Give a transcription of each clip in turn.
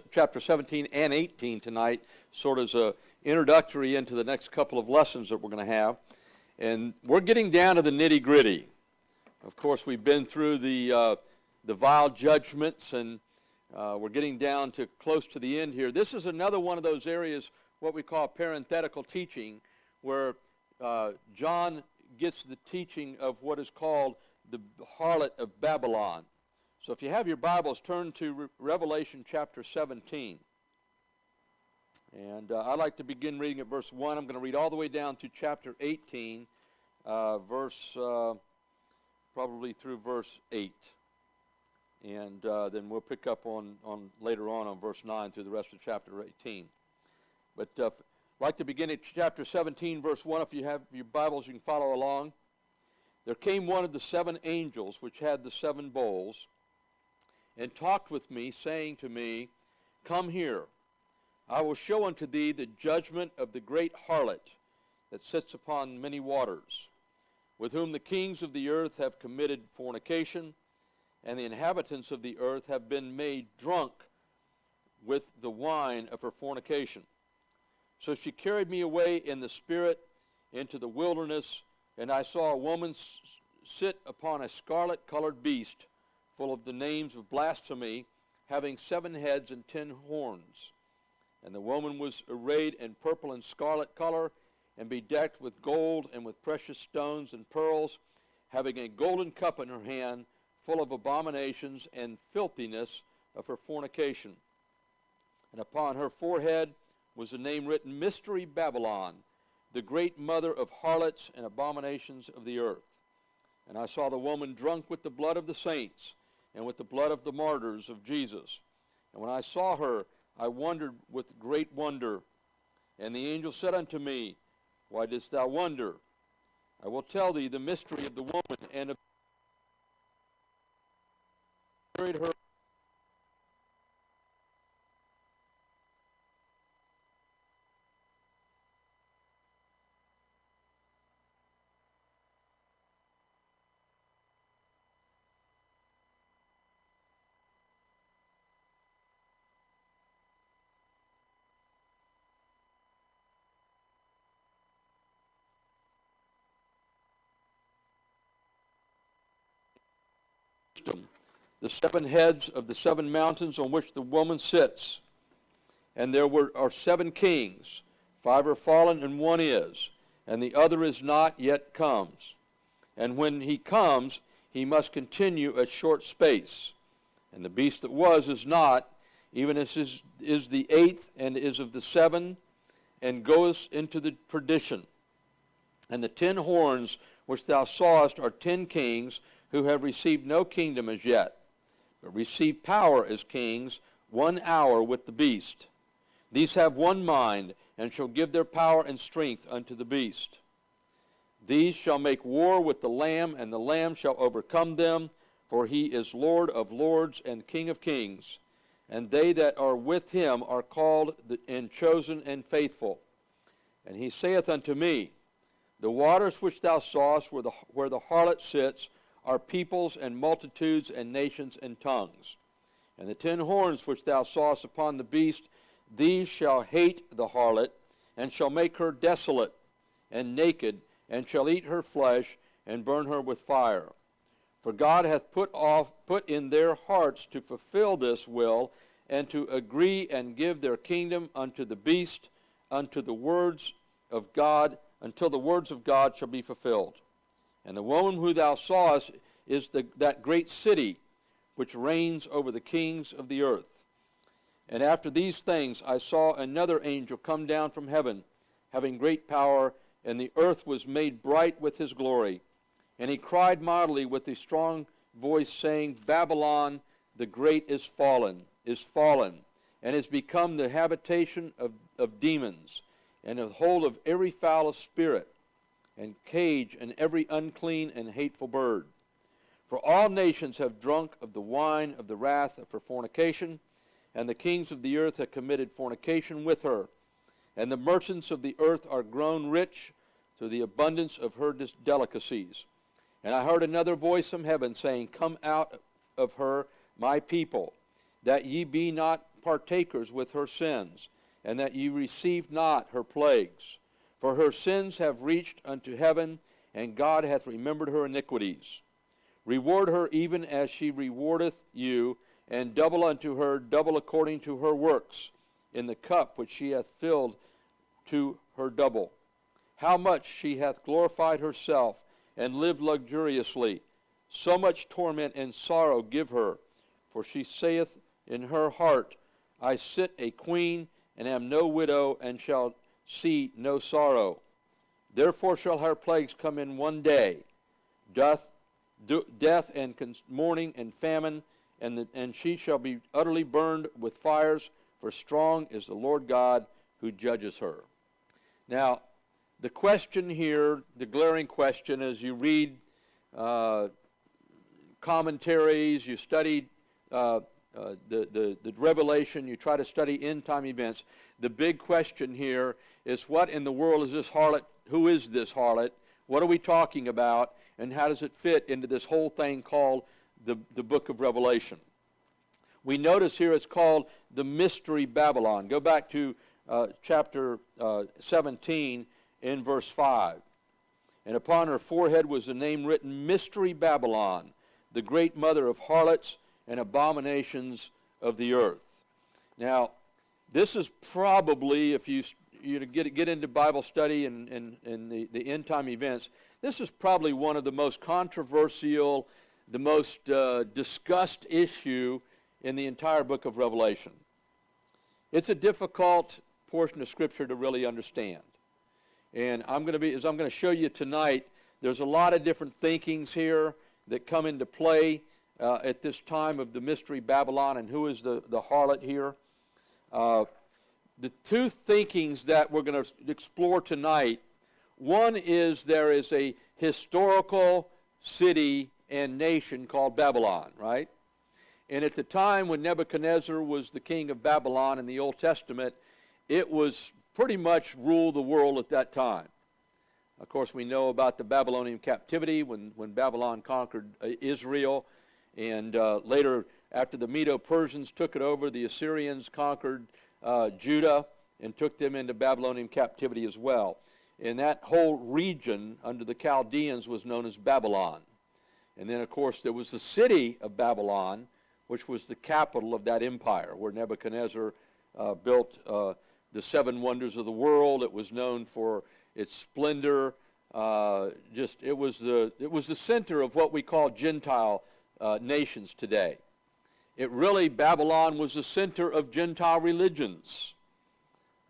Chapter 17 and 18 tonight, sort of as an introductory into the next couple of lessons that we're going to have. And we're getting down to the nitty-gritty. Of course, we've been through the vile judgments, and we're getting down to close to the end here. This is another one of those areas, what we call parenthetical teaching, where John gets the teaching of what is called the harlot of Babylon. So if you have your Bibles, turn to Revelation chapter 17. And I'd like to begin reading at verse 1. I'm going to read all the way down to chapter 18, probably through verse 8. And then we'll pick up on later on verse 9 through the rest of chapter 18. But I'd like to begin at chapter 17, verse 1. If you have your Bibles, you can follow along. There came one of the seven angels which had the seven bowls, and talked with me, saying to me, Come here, I will show unto thee the judgment of the great harlot that sits upon many waters, with whom the kings of the earth have committed fornication, and the inhabitants of the earth have been made drunk with the wine of her fornication. So she carried me away in the spirit into the wilderness, and I saw a woman sit upon a scarlet-colored beast, full of the names of blasphemy, having 7 heads and 10 horns. And the woman was arrayed in purple and scarlet color, and bedecked with gold and with precious stones and pearls, having a golden cup in her hand, full of abominations and filthiness of her fornication. And upon her forehead was the name written, Mystery Babylon, the great mother of harlots and abominations of the earth. And I saw the woman drunk with the blood of the saints, and with the blood of the martyrs of Jesus. And when I saw her, I wondered with great wonder. And the angel said unto me, Why didst thou wonder? I will tell thee the mystery of the woman, and of carried her. The 7 heads of the 7 mountains on which the woman sits. And there are 7 kings. 5 are fallen, and 1 is, and the other is not yet comes. And when he comes, he must continue a short space. And the beast that was is not, even as is the 8th, and is of the 7, and goes into the perdition. And the 10 horns which thou sawest are 10 kings, who have received no kingdom as yet, but receive power as kings 1 hour with the beast. These have one mind, and shall give their power and strength unto the beast. These shall make war with the Lamb, and the Lamb shall overcome them, for he is Lord of lords and King of kings. And they that are with him are called and chosen and faithful. And he saith unto me, The waters which thou sawest where the harlot sits are peoples and multitudes and nations and tongues. And the 10 horns which thou sawest upon the beast, these shall hate the harlot, and shall make her desolate and naked, and shall eat her flesh, and burn her with fire. For God hath put in their hearts to fulfill this will, and to agree and give their kingdom unto the beast, unto the words of God, until the words of God shall be fulfilled. And the woman who thou sawest is that great city which reigns over the kings of the earth. And after these things I saw another angel come down from heaven, having great power, and the earth was made bright with his glory. And he cried mightily with a strong voice, saying, Babylon the great is fallen, and is become the habitation of demons, and the hold of every foul spirit, and cage and every unclean and hateful bird. For all nations have drunk of the wine of the wrath of her fornication, and the kings of the earth have committed fornication with her. And the merchants of the earth are grown rich to the abundance of her delicacies. And I heard another voice from heaven saying, Come out of her, my people, that ye be not partakers with her sins, and that ye receive not her plagues. For her sins have reached unto heaven, and God hath remembered her iniquities. Reward her even as she rewardeth you, and double unto her, double according to her works, in the cup which she hath filled to her double. How much she hath glorified herself, and lived luxuriously, so much torment and sorrow give her. For she saith in her heart, I sit a queen, and am no widow, and shall see no sorrow. Therefore shall her plagues come in one day, death and mourning and famine, and she shall be utterly burned with fires, for strong is the Lord God who judges her. Now, the question here, the glaring question, as you read commentaries, you study the Revelation, you try to study end-time events, the big question here is, what in the world is this harlot? Who is this harlot? What are we talking about? And how does it fit into this whole thing called the book of Revelation? We notice here it's called the Mystery Babylon. Go back to chapter 17 in verse 5. And upon her forehead was the name written, Mystery Babylon, the great mother of harlots and abominations of the earth. Now, this is probably, if you get into Bible study and the end-time events, this is probably one of the most controversial, the most discussed issue in the entire book of Revelation. It's a difficult portion of Scripture to really understand. And as I'm going to show you tonight, there's a lot of different thinkings here that come into play at this time of the Mystery Babylon, and who is the harlot here. The two thinkings that we're going to explore tonight, one is there is a historical city and nation called Babylon, right? And at the time when Nebuchadnezzar was the king of Babylon in the Old Testament, it was pretty much ruled the world at that time. Of course, we know about the Babylonian captivity when Babylon conquered Israel, and later, after the Medo-Persians took it over, the Assyrians conquered Judah and took them into Babylonian captivity as well. And that whole region under the Chaldeans was known as Babylon. And then, of course, there was the city of Babylon, which was the capital of that empire, where Nebuchadnezzar built the seven wonders of the world. It was known for its splendor. It was the center of what we call Gentile nations today. Babylon was the center of Gentile religions.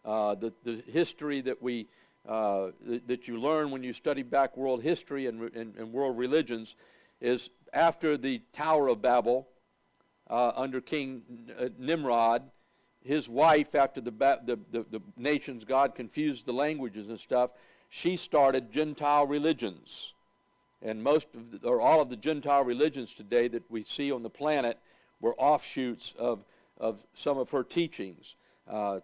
The history that that you learn when you study back world history and world religions is after the Tower of Babel under King Nimrod. His wife, after the nations, God confused the languages and stuff, she started Gentile religions. And all of the Gentile religions today that we see on the planet were offshoots of some of her teachings.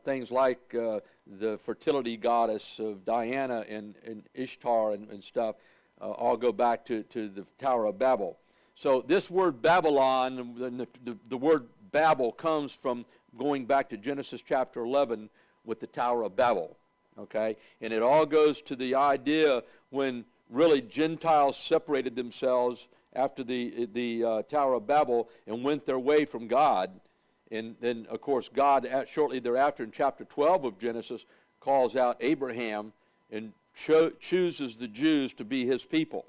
Things like the fertility goddess of Diana and Ishtar and stuff all go back to the Tower of Babel. So this word Babylon, the word Babel comes from going back to Genesis chapter 11 with the Tower of Babel, okay? And it all goes to the idea when really Gentiles separated themselves after the Tower of Babel and went their way from God. And then, of course, God, shortly thereafter in chapter 12 of Genesis, calls out Abraham and chooses the Jews to be his people.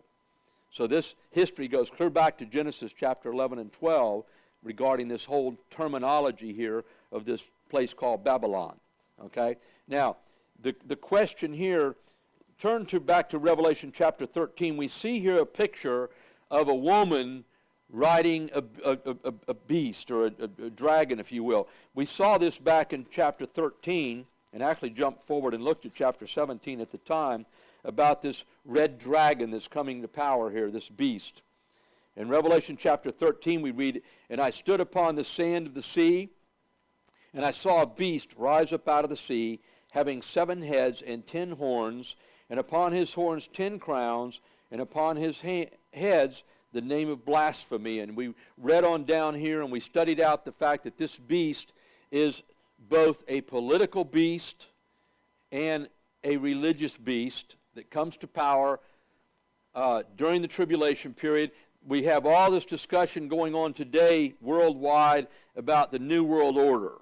So this history goes clear back to Genesis chapter 11 and 12 regarding this whole terminology here of this place called Babylon. Okay? Now, the question here, turn back to Revelation chapter 13. We see here a picture of a woman riding a beast, or a dragon, if you will. We saw this back in chapter 13, and actually jumped forward and looked at chapter 17 at the time, about this red dragon that's coming to power here, this beast. In Revelation chapter 13, we read, And I stood upon the sand of the sea, and I saw a beast rise up out of the sea, having 7 heads and 10 horns, and upon his horns 10 crowns, and upon his heads the name of blasphemy. And we read on down here, and we studied out the fact that this beast is both a political beast and a religious beast that comes to power during the tribulation period. We have all this discussion going on today worldwide about the New World Order.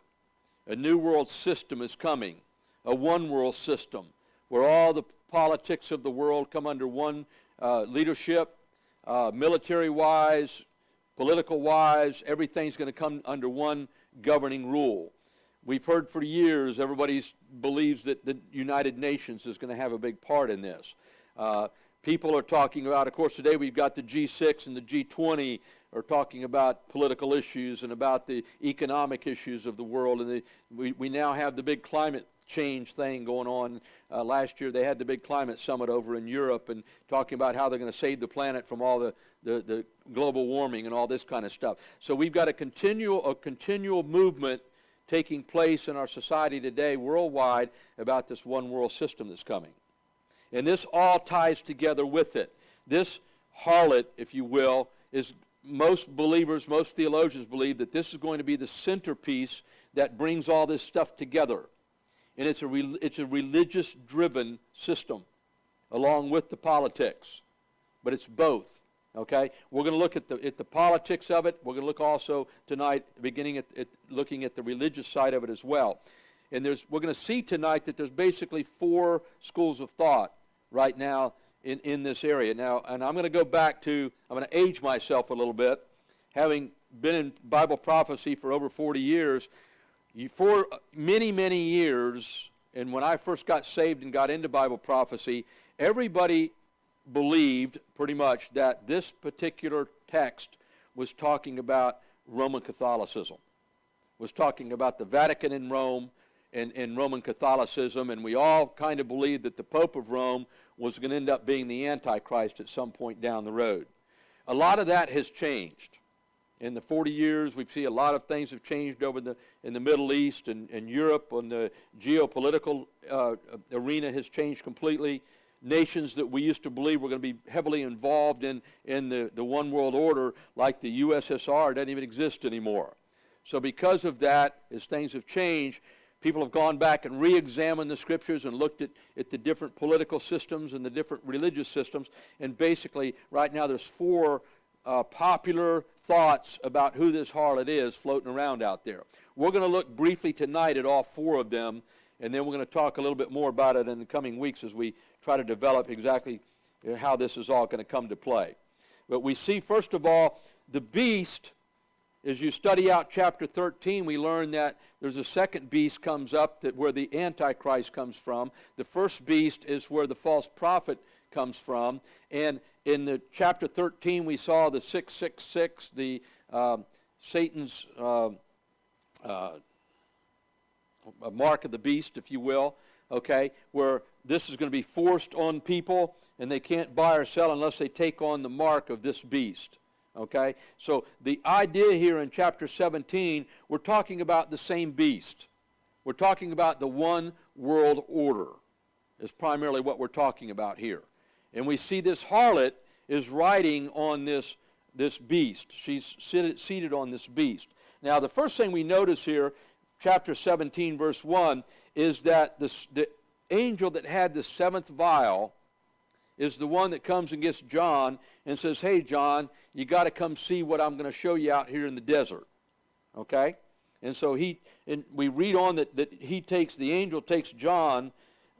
A New World System is coming, a one world system, where all the politics of the world come under one leadership, military-wise, political-wise, everything's going to come under one governing rule. We've heard for years, everybody believes that the United Nations is going to have a big part in this. People are talking about, of course, today we've got the G6 and the G20 are talking about political issues and about the economic issues of the world. And we now have the big climate change thing going on. Last year they had the big climate summit over in Europe and talking about how they're going to save the planet from all the global warming and all this kind of stuff. So we've got a continual movement taking place in our society today worldwide about this one world system that's coming. And this all ties together with it. This harlot, if you will, is most believers, most theologians believe that this is going to be the centerpiece that brings all this stuff together. And it's a religious-driven system along with the politics. But it's both, okay? We're going to look at the politics of it. We're going to look also tonight, beginning at looking at the religious side of it as well. And we're going to see tonight that there's basically 4 schools of thought right now in this area. Now, and I'm going to go back to, I'm going to age myself a little bit. Having been in Bible prophecy for over 40 years, for many, many years, and when I first got saved and got into Bible prophecy, everybody believed pretty much that this particular text was talking about Roman Catholicism, was talking about the Vatican in Rome and Roman Catholicism, and we all kind of believed that the Pope of Rome was going to end up being the Antichrist at some point down the road. A lot of that has changed. In the 40 years, we see a lot of things have changed over in the Middle East and Europe, and the geopolitical arena has changed completely. Nations that we used to believe were going to be heavily involved in the one world order, like the USSR, doesn't even exist anymore. So because of that, as things have changed, people have gone back and re-examined the scriptures and looked at the different political systems and the different religious systems. And basically, right now there's 4 popular thoughts about who this harlot is floating around out there. We're going to look briefly tonight at all 4 of them, and then we're going to talk a little bit more about it in the coming weeks as we try to develop exactly how this is all going to come to play. But we see, first of all, the beast. As you study out chapter 13, we learn that there's a second beast comes up where the Antichrist comes from. The first beast is where the false prophet comes from. And in the chapter 13, we saw the 666, the Satan's mark of the beast, if you will, okay, where this is going to be forced on people, and they can't buy or sell unless they take on the mark of this beast. Okay, so the idea here in chapter 17, we're talking about the same beast. We're talking about the one world order is primarily what we're talking about here. And we see this harlot is riding on this beast. She's seated on this beast. Now, the first thing we notice here, chapter 17, verse 1, is that the angel that had the 7th vial is the one that comes and gets John and says, hey, John, you got to come see what I'm going to show you out here in the desert. Okay? And so we read on that the angel takes John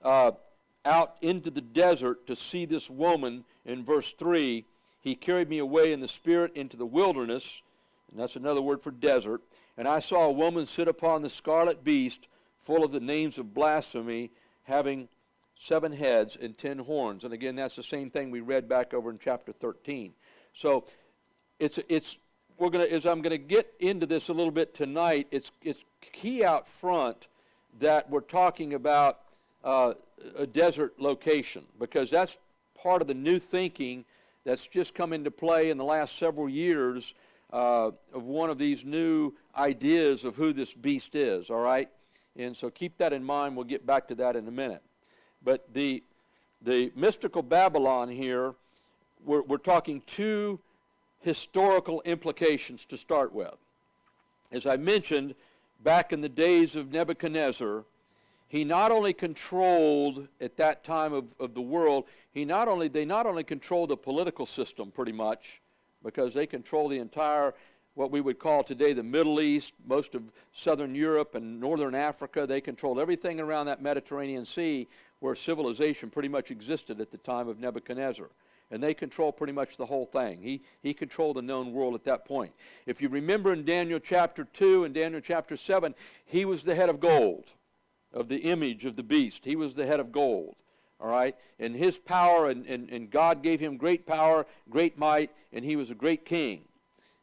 out into the desert to see this woman in verse 3. He carried me away in the spirit into the wilderness, and that's another word for desert. And I saw a woman sit upon the scarlet beast, full of the names of blasphemy, having 7 heads and 10 horns. And again, that's the same thing we read back over in chapter 13. So as I'm going to get into this a little bit tonight, it's key out front that we're talking about a desert location, because that's part of the new thinking that's just come into play in the last several years of one of these new ideas of who this beast is, all right? And so keep that in mind. We'll get back to that in a minute. But the The mystical Babylon here, we're talking two historical implications to start with. As I mentioned, back in the days of Nebuchadnezzar, he not only controlled, at that time of the world, they not only controlled the political system pretty much, because they control the entire, what we would call today the Middle East, most of Southern Europe and Northern Africa. They controlled everything around that Mediterranean Sea where civilization pretty much existed at the time of Nebuchadnezzar. And they control pretty much the whole thing. He controlled the known world at that point. If you remember in Daniel chapter 2 and Daniel chapter 7, he was the head of gold, of the image of the beast. He was the head of gold. All right? And his power, and God gave him great power, great might, and he was a great king.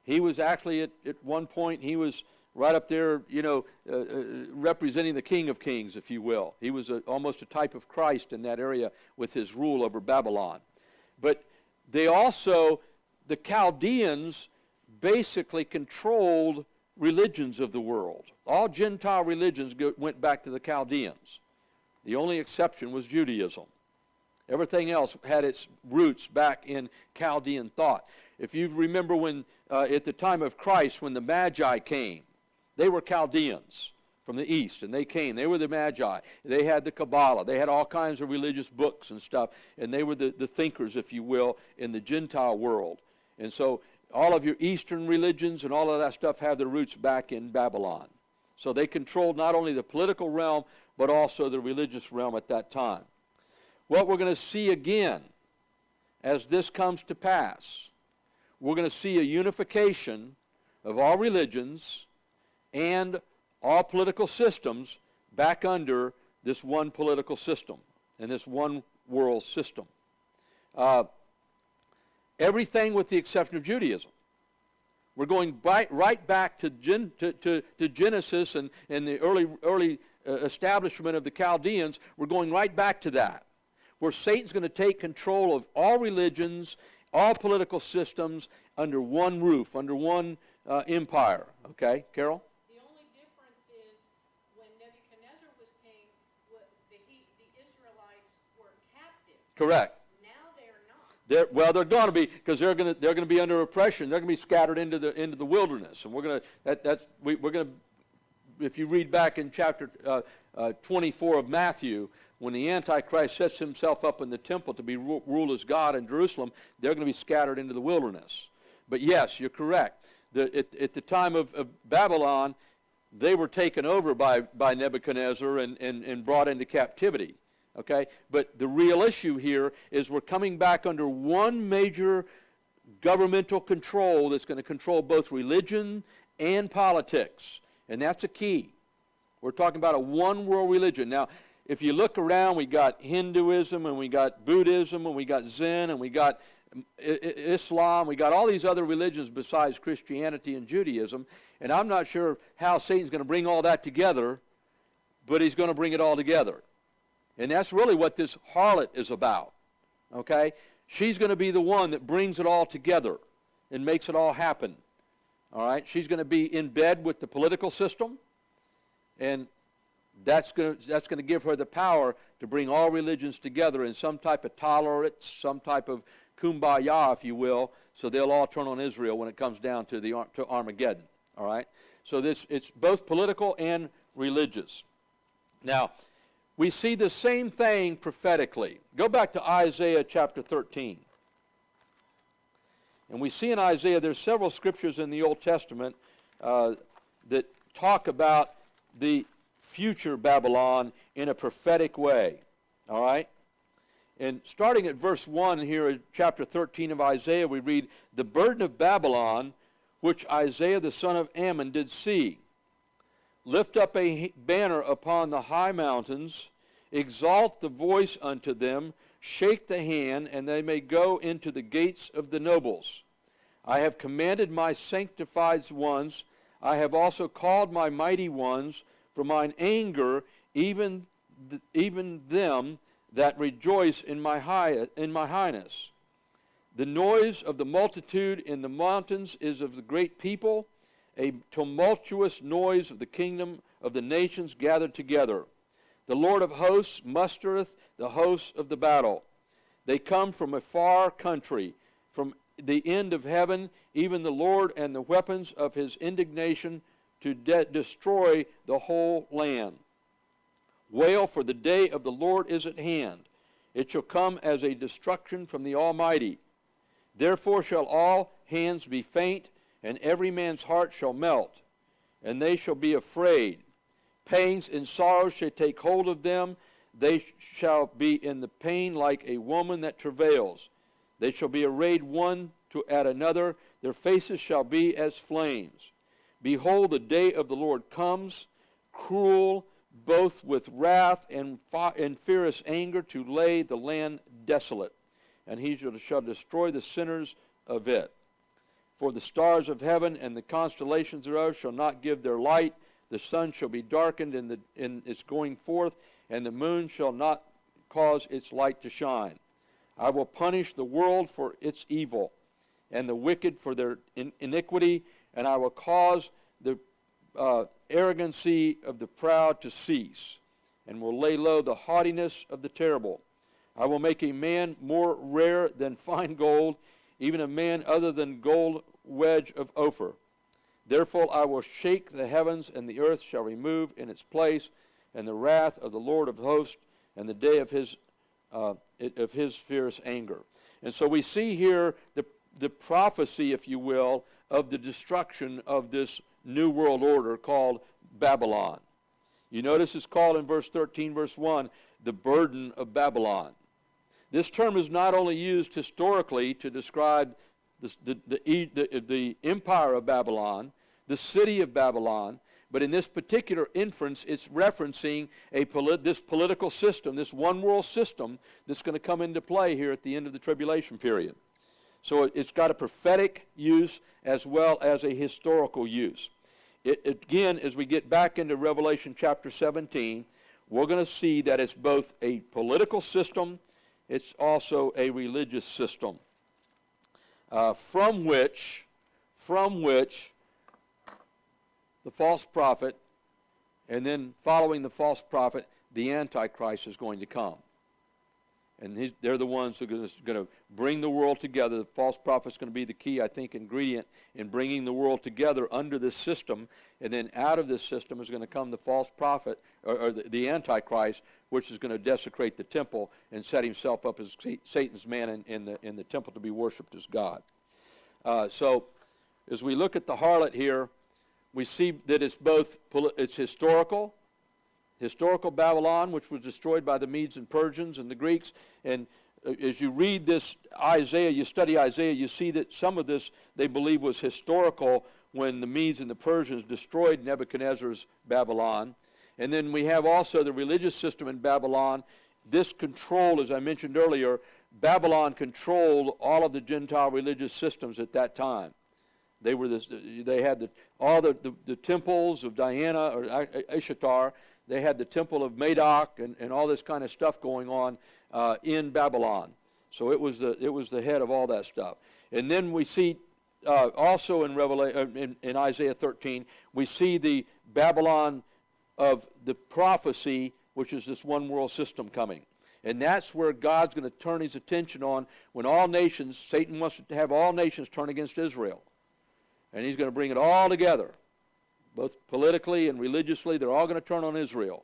He was actually, at one point, he was right up there, representing the King of Kings, if you will. He was almost a type of Christ in that area with his rule over Babylon. But they also, the Chaldeans basically controlled religions of the world. All Gentile religions went back to the Chaldeans. The only exception was Judaism. Everything else had its roots back in Chaldean thought. If you remember when, at the time of Christ, when the Magi came, they were Chaldeans from the east, and they came. They were the Magi. They had the Kabbalah. They had all kinds of religious books and stuff, and they were the thinkers, if you will, in the Gentile world. And so all of your Eastern religions and all of that stuff have their roots back in Babylon. So they controlled not only the political realm, but also the religious realm at that time. What we're going to see again, as this comes to pass, we're going to see a unification of all religions and all political systems back under this one political system and this one world system. Everything with the exception of Judaism. We're going right back to Genesis and the early establishment of the Chaldeans. We're going right back to that, where Satan's going to take control of all religions, all political systems under one roof, under one empire. Okay, Carol? The only difference is when Nebuchadnezzar was king, the Israelites were captive. Correct. Now they're not. They're going to be, because they're going to be under oppression. They're going to be scattered into the wilderness, and we're going to if you read back in chapter 24 of Matthew, when the Antichrist sets himself up in the temple to be ruled as God in Jerusalem, they're going to be scattered into the wilderness. But yes, you're correct. At the time of Babylon, they were taken over by Nebuchadnezzar and brought into captivity. Okay? But the real issue here is we're coming back under one major governmental control that's going to control both religion and politics. And that's a key. We're talking about a one-world religion. Now, if you look around, we got Hinduism, and we got Buddhism, and we got Zen, and we got Islam. We got all these other religions besides Christianity and Judaism. And I'm not sure how Satan's going to bring all that together, but he's going to bring it all together. And that's really what this harlot is about. Okay? She's going to be the one that brings it all together and makes it all happen. All right? She's going to be in bed with the political system, and that's going to give her the power to bring all religions together in some type of tolerance, some type of kumbaya, if you will, so they'll all turn on Israel when it comes down to Armageddon. All right? So it's both political and religious. Now, we see the same thing prophetically. Go back to Isaiah chapter 13. And we see in Isaiah, there's several scriptures in the Old Testament that talk about the future Babylon in a prophetic way. All right? And starting at verse 1 here in chapter 13 of Isaiah, we read, "The burden of Babylon, which Isaiah the son of Ammon did see. Lift up a banner upon the high mountains, exalt the voice unto them, shake the hand, and they may go into the gates of the nobles. I have commanded my sanctified ones, I have also called my mighty ones, for mine anger, even them that rejoice in my highness. The noise of the multitude in the mountains is of the great people, a tumultuous noise of the kingdom of the nations gathered together. The Lord of hosts mustereth the hosts of the battle. They come from a far country, from the end of heaven, even the Lord and the weapons of his indignation to destroy the whole land. Wail, for the day of the Lord is at hand. It shall come as a destruction from the Almighty. Therefore shall all hands be faint, and every man's heart shall melt, and they shall be afraid. Pangs and sorrows shall take hold of them. They shall be in the pain like a woman that travails. They shall be arrayed one at another. Their faces shall be as flames. Behold, the day of the Lord comes, cruel, both with wrath and fierce anger, to lay the land desolate. And he shall destroy the sinners of it. For the stars of heaven and the constellations thereof shall not give their light. The sun shall be darkened in its going forth, and the moon shall not cause its light to shine. I will punish the world for its evil, and the wicked for their iniquity, and I will cause the arrogancy of the proud to cease, and will lay low the haughtiness of the terrible. I will make a man more rare than fine gold, even a man other than gold wedge of Ophir. Therefore I will shake the heavens, and the earth shall remove in its place, and the wrath of the Lord of hosts, and the day of his fierce anger. And so we see here the prophecy, if you will, of the destruction of this new world order called Babylon. You notice it's called in verse 13, verse 1, the burden of Babylon. This term is not only used historically to describe the empire of Babylon, the city of Babylon, but in this particular inference, it's referencing this political system, this one world system that's going to come into play here at the end of the tribulation period. So it's got a prophetic use as well as a historical use. Again, as we get back into Revelation chapter 17, we're going to see that it's both a political system, it's also a religious system, from which the false prophet, and then following the false prophet, the Antichrist is going to come. And they're the ones who are going to bring the world together. The false prophet is going to be the key, I think, ingredient in bringing the world together under this system. And then out of this system is going to come the false prophet, or the Antichrist, which is going to desecrate the temple and set himself up as Satan's man in the temple to be worshipped as God. So as we look at the harlot here, we see that it's historical Babylon, which was destroyed by the Medes and Persians and the Greeks. And as you read this Isaiah, you study Isaiah, you see that some of this they believe was historical when the Medes and the Persians destroyed Nebuchadnezzar's Babylon. And then we have also the religious system in Babylon. This controlled, as I mentioned earlier, Babylon controlled all of the Gentile religious systems at that time. They had all the temples of Diana or Ishtar. They had the temple of Medoc and all this kind of stuff going on in Babylon. So it was the head of all that stuff. And then we see also in Isaiah 13, we see the Babylon of the prophecy, which is this one world system coming. And that's where God's going to turn his attention on when Satan wants to have all nations turn against Israel. And he's going to bring it all together, both politically and religiously. They're all going to turn on Israel.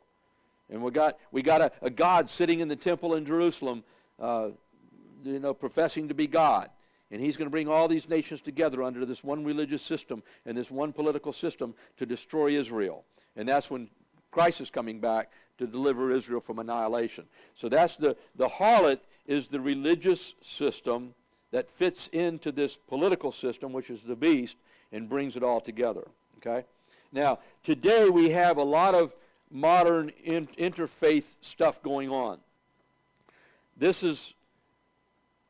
And we got a God sitting in the temple in Jerusalem, professing to be God. And he's going to bring all these nations together under this one religious system and this one political system to destroy Israel. And that's when Christ is coming back to deliver Israel from annihilation. So that's the harlot is the religious system that fits into this political system, which is the beast, and brings it all together. Okay? Now, today we have a lot of modern interfaith stuff going on. This is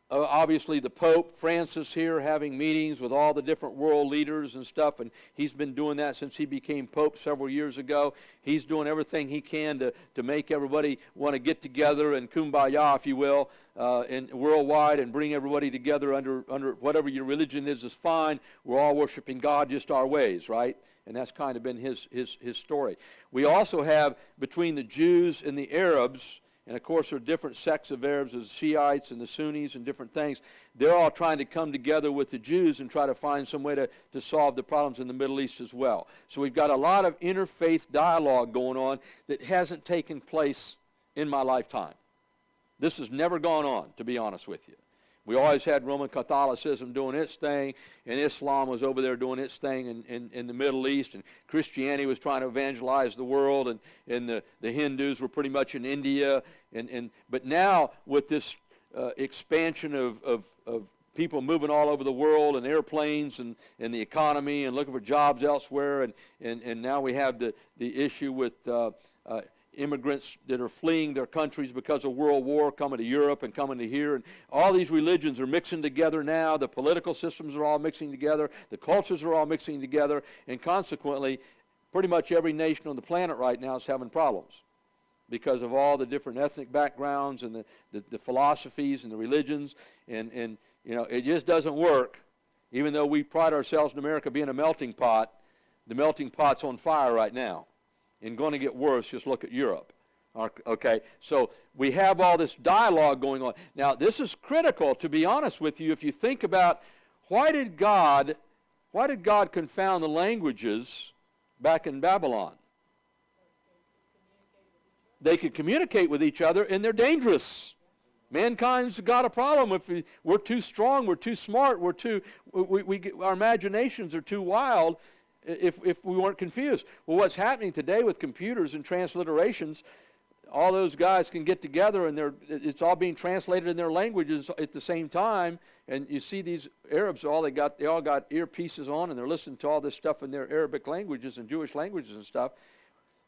obviously the Pope Francis here having meetings with all the different world leaders and stuff, and he's been doing that since he became Pope several years ago. He's doing everything he can to make everybody want to get together and kumbaya, if you will, and worldwide, and bring everybody together under whatever your religion is fine. We're all worshiping God just our ways, right? And that's kind of been his story. We also have, between the Jews and the Arabs, And of course, there are different sects of Arabs, the Shiites and the Sunnis and different things. They're all trying to come together with the Jews and try to find some way to solve the problems in the Middle East as well. So we've got a lot of interfaith dialogue going on that hasn't taken place in my lifetime. This has never gone on, to be honest with you. We always had Roman Catholicism doing its thing, and Islam was over there doing its thing in the Middle East, and Christianity was trying to evangelize the world, and the Hindus were pretty much in India. But now with this expansion of people moving all over the world, and airplanes, and the economy, and looking for jobs elsewhere, and now we have the issue with immigrants that are fleeing their countries because of World War, coming to Europe and coming to here. And all these religions are mixing together now. The political systems are all mixing together. The cultures are all mixing together. And consequently, pretty much every nation on the planet right now is having problems because of all the different ethnic backgrounds and the philosophies and the religions. And you know, it just doesn't work. Even though we pride ourselves in America being a melting pot, the melting pot's on fire right now. And going to get worse, just look at Europe. Okay, so we have all this dialogue going on. Now, this is critical, to be honest with you, if you think about why did God confound the languages back in Babylon? They could communicate with each other, and they're dangerous. Mankind's got a problem if we're too strong, we're too smart, our imaginations are too wild. If we weren't confused. Well, what's happening today with computers and transliterations, all those guys can get together and it's all being translated in their languages at the same time. And you see these Arabs, they all got earpieces on, and they're listening to all this stuff in their Arabic languages and Jewish languages and stuff.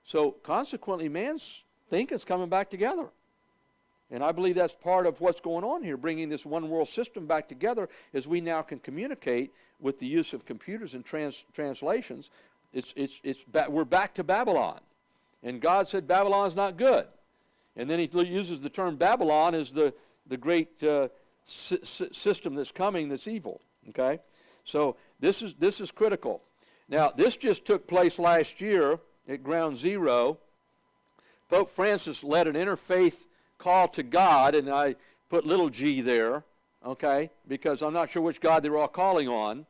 So consequently, man's thinking's coming back together. And I believe that's part of what's going on here, bringing this one world system back together, as we now can communicate with the use of computers and translations. We're back to Babylon. And God said Babylon's not good. And then he uses the term Babylon as the great system that's coming that's evil. Okay? So this is critical. Now, this just took place last year at Ground Zero. Pope Francis led an interfaith call to God, and I put little g there, okay, because I'm not sure which God they were all calling on,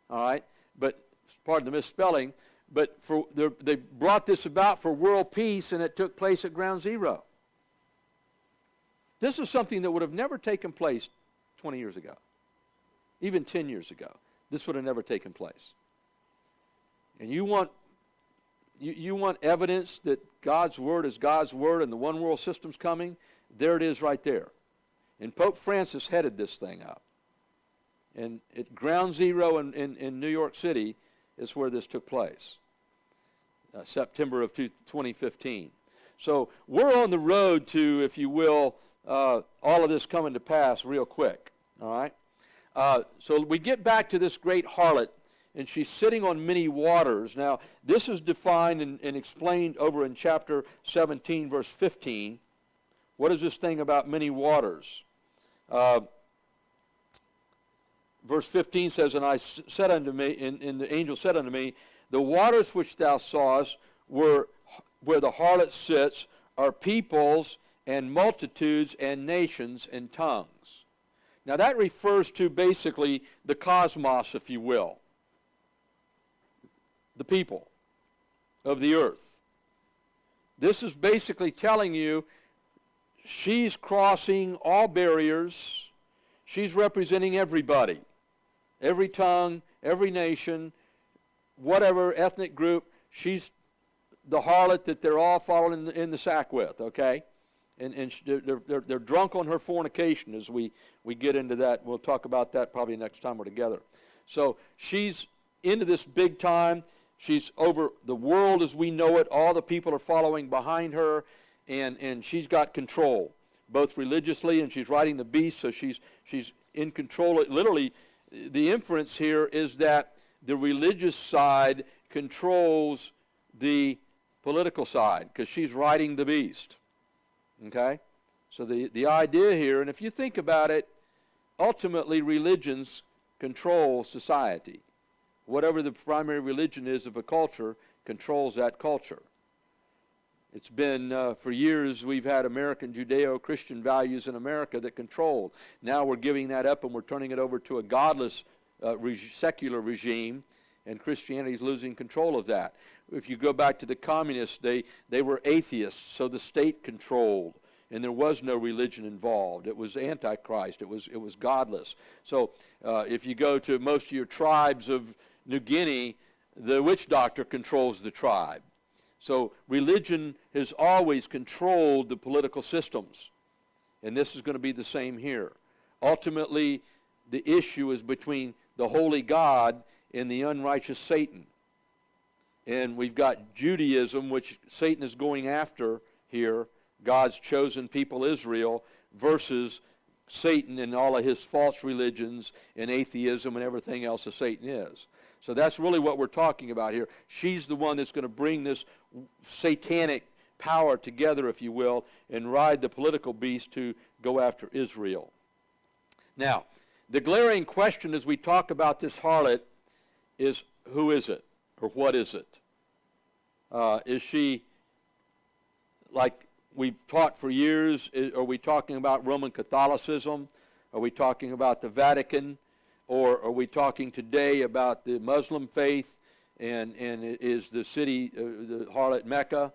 all right, but pardon the misspelling, but they brought this about for world peace, and it took place at Ground Zero. This is something that would have never taken place 20 years ago, even 10 years ago. This would have never taken place. And you want evidence that God's Word is God's Word and the one world system's coming? There it is right there. And Pope Francis headed this thing up. And at Ground Zero in New York City is where this took place, September of 2015. So we're on the road to, if you will, all of this coming to pass real quick, all right? So we get back to this great harlot, and she's sitting on many waters. Now, this is defined and explained over in chapter 17, verse 15. What is this thing about many waters? Verse 15 says, "And I said unto me, and the angel said unto me, the waters which thou sawest where the harlot sits are peoples and multitudes and nations and tongues." Now, that refers to basically the cosmos, if you will. The people of the earth. This is basically telling you she's crossing all barriers. She's representing everybody. Every tongue, every nation, whatever ethnic group. She's the harlot that they're all falling in the sack with, okay? And they're drunk on her fornication as we get into that. We'll talk about that probably next time we're together. So she's into this big time. She's over the world as we know it. All the people are following behind her, and she's got control, both religiously, and she's riding the beast, so she's in control. Literally, the inference here is that the religious side controls the political side, because she's riding the beast. Okay? So the idea here, and if you think about it, ultimately religions control society. Whatever the primary religion is of a culture controls that culture. It's been, for years, we've had American Judeo-Christian values in America that controlled. Now we're giving that up and we're turning it over to a godless secular regime, and Christianity is losing control of that. If you go back to the communists, they were atheists, so the state controlled, and there was no religion involved. It was antichrist. It was godless. So if you go to most of your tribes of New Guinea, the witch doctor controls the tribe. So religion has always controlled the political systems, and this is going to be the same here. Ultimately, the issue is between the holy God and the unrighteous Satan. And we've got Judaism, which Satan is going after here, God's chosen people Israel, versus Satan and all of his false religions and atheism and everything else that Satan is. So that's really what we're talking about here. She's the one that's going to bring this satanic power together, if you will, and ride the political beast to go after Israel. Now, the glaring question as we talk about this harlot is, who is it? Or what is it? Is she, like we've taught for years, are we talking about Roman Catholicism? Are we talking about the Vatican? Or are we talking today about the Muslim faith, and is the city, the harlot Mecca?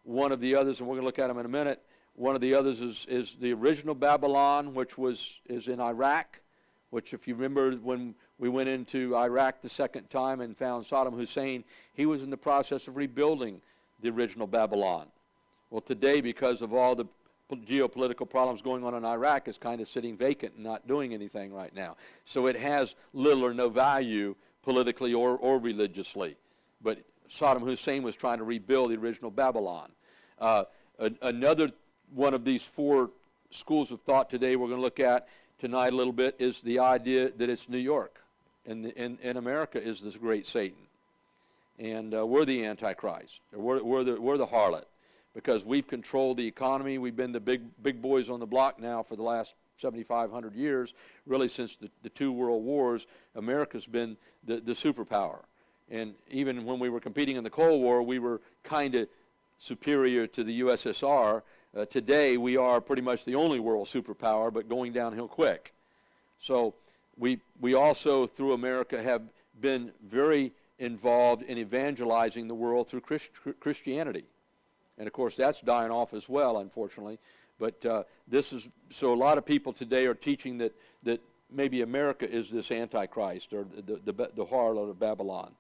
One of the others, and we're going to look at them in a minute, one of the others is the original Babylon, which is in Iraq, which, if you remember when we went into Iraq the second time and found Saddam Hussein, he was in the process of rebuilding the original Babylon. Well, today, because of all the geopolitical problems going on in Iraq, is kind of sitting vacant and not doing anything right now. So it has little or no value politically or religiously. But Saddam Hussein was trying to rebuild the original Babylon. Another one of these four schools of thought today we're going to look at tonight a little bit is the idea that it's New York and America is this great Satan. And we're the Antichrist. We're the harlot. Because we've controlled the economy. We've been the big boys on the block now for the last 7,500 years. Really, since the two world wars, America's been the superpower. And even when we were competing in the Cold War, we were kind of superior to the USSR. Today, we are pretty much the only world superpower, but going downhill quick. So we also, through America, have been very involved in evangelizing the world through Christianity. And, of course, that's dying off as well, unfortunately. But so a lot of people today are teaching that maybe America is this Antichrist or the harlot of Babylon.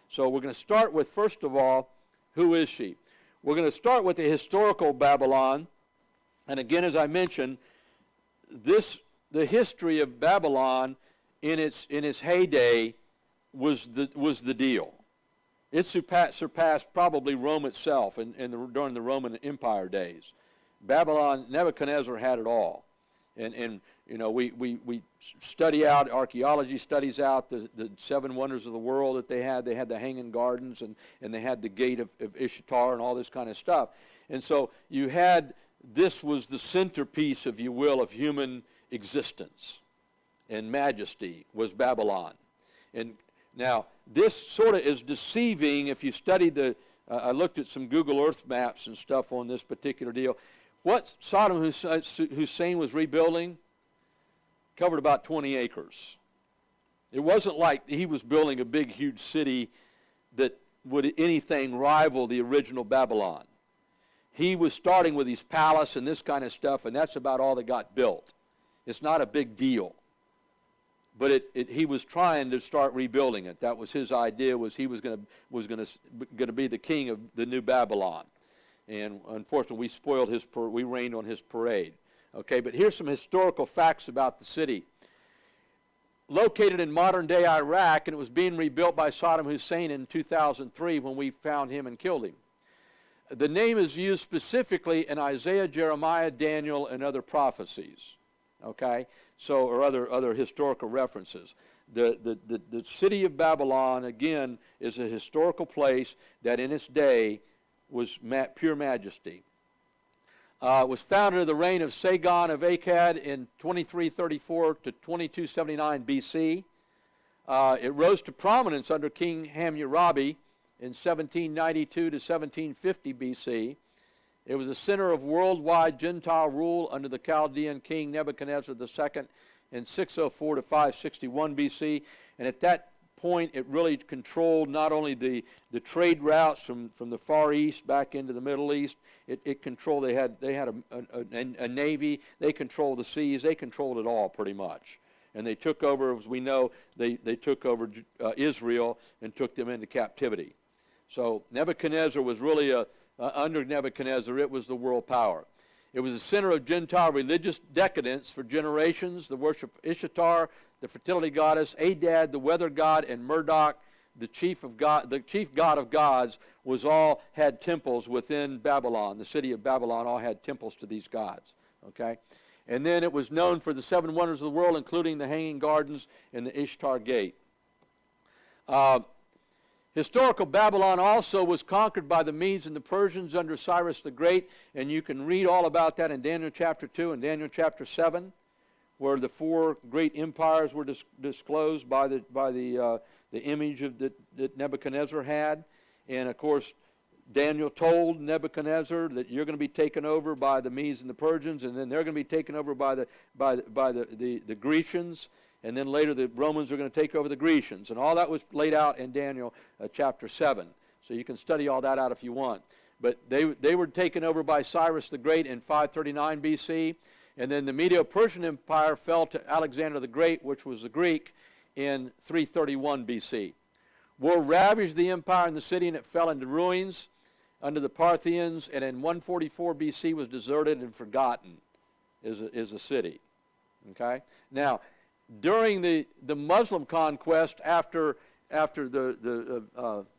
So we're going to start with, first of all, who is she? We're going to start with the historical Babylon. And again, as I mentioned, the history of Babylon in its heyday was the deal. It surpassed probably Rome itself during the Roman Empire days. Babylon, Nebuchadnezzar had it all. And you know, we study out, archaeology studies out the seven wonders of the world that they had. They had the Hanging Gardens, and they had the Gate of Ishtar and all this kind of stuff. And so this was the centerpiece, if you will, of human existence. And majesty was Babylon. And now, this sort of is deceiving if you study I looked at some Google Earth maps and stuff on this particular deal. What Saddam Hussein was rebuilding covered about 20 acres. It wasn't like he was building a big, huge city that would anything rival the original Babylon. He was starting with his palace and this kind of stuff, and that's about all that got built. It's not a big deal. But he was trying to start rebuilding it. That was his idea. He was going to be the king of the new Babylon, and unfortunately, we rained on his parade. Okay, but here's some historical facts about the city. Located in modern-day Iraq, and it was being rebuilt by Saddam Hussein in 2003 when we found him and killed him. The name is used specifically in Isaiah, Jeremiah, Daniel, and other prophecies. Okay. So, or other historical references. The city of Babylon, again, is a historical place that in its day was pure majesty. It was founded in the reign of Sargon of Akkad in 2334 to 2279 BC. It rose to prominence under King Hammurabi in 1792 to 1750 BC. It was a center of worldwide Gentile rule under the Chaldean king Nebuchadnezzar II in 604 to 561 BC. And at that point, it really controlled not only the trade routes from the Far East back into the Middle East. It controlled. They had a navy. They controlled the seas. They controlled it all pretty much. And they took over, as we know, they took over Israel and took them into captivity. So Nebuchadnezzar was really under Nebuchadnezzar, it was the world power. It was a center of Gentile religious decadence for generations. The worship of Ishtar, the fertility goddess, Adad, the weather god, and Marduk, the chief god of gods, had temples within Babylon. The city of Babylon all had temples to these gods. Okay, and then it was known for the 7 wonders of the world, including the Hanging Gardens and the Ishtar Gate. Historical Babylon also was conquered by the Medes and the Persians under Cyrus the Great, and you can read all about that in Daniel chapter 2 and Daniel chapter 7, where the 4 great empires were disclosed by the image that Nebuchadnezzar had. And of course, Daniel told Nebuchadnezzar that you're going to be taken over by the Medes and the Persians, and then they're going to be taken over by the Grecians. And then later the Romans are going to take over the Grecians. And all that was laid out in Daniel chapter 7. So you can study all that out if you want. But they were taken over by Cyrus the Great in 539 BC. And then the Medo-Persian Empire fell to Alexander the Great, which was the Greek, in 331 BC. War ravaged the empire and the city, and it fell into ruins under the Parthians. And in 144 BC was deserted and forgotten as a city. Okay? Now, during the Muslim conquest, after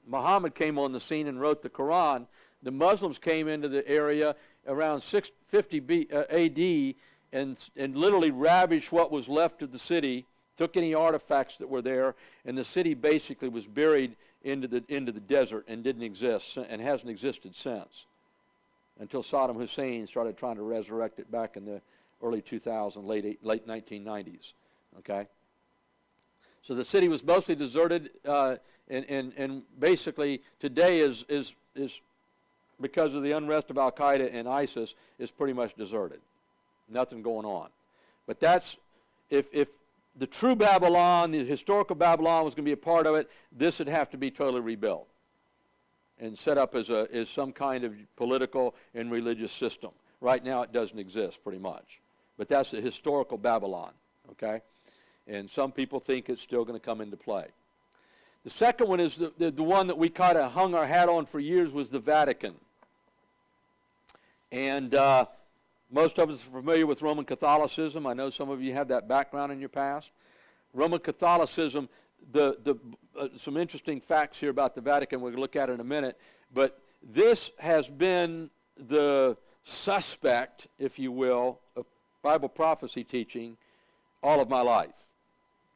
Muhammad came on the scene and wrote the Quran, the Muslims came into the area around 650 AD and literally ravaged what was left of the city, took any artifacts that were there, and the city basically was buried into the desert and didn't exist and hasn't existed since, until Saddam Hussein started trying to resurrect it back in the early 2000s, late 1990s. Okay, so the city was mostly deserted, and basically today is because of the unrest of Al Qaeda and ISIS is pretty much deserted. Nothing going on. But that's if the true Babylon, the historical Babylon, was going to be a part of it, this would have to be totally rebuilt and set up as some kind of political and religious system. Right now, it doesn't exist pretty much, but that's the historical Babylon. Okay. And some people think it's still going to come into play. The second one is the one that we kind of hung our hat on for years, was the Vatican. And most of us are familiar with Roman Catholicism. I know some of you have that background in your past. Roman Catholicism, some interesting facts here about the Vatican we're going to look at in a minute. But this has been the suspect, if you will, of Bible prophecy teaching all of my life,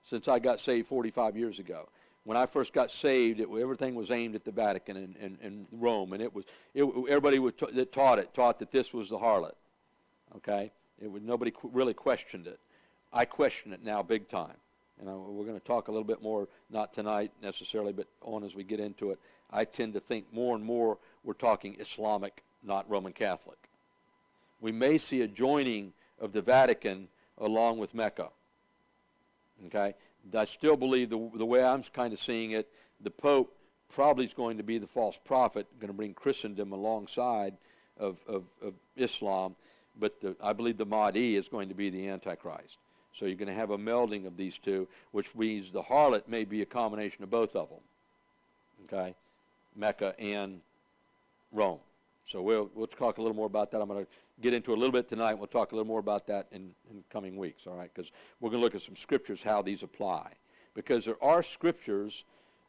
since I got saved 45 years ago. When I first got saved, everything was aimed at the Vatican and Rome, and everybody that taught that this was the harlot. Okay, nobody really questioned it. I question it now big time, and we're going to talk a little bit more, not tonight necessarily, but on as we get into it. I tend to think more and more we're talking Islamic, not Roman Catholic. We may see a joining of the Vatican along with Mecca. Okay, I still believe the way I'm kind of seeing it, the Pope probably is going to be the false prophet, going to bring Christendom alongside of Islam, but I believe the Mahdi is going to be the Antichrist. So you're going to have a melding of these two, which means the harlot may be a combination of both of them. Okay, Mecca and Rome. So we'll talk a little more about that. I'm going to get into a little bit tonight. We'll talk a little more about that in coming weeks, all right? Because we're going to look at some scriptures, how these apply. Because there are scriptures,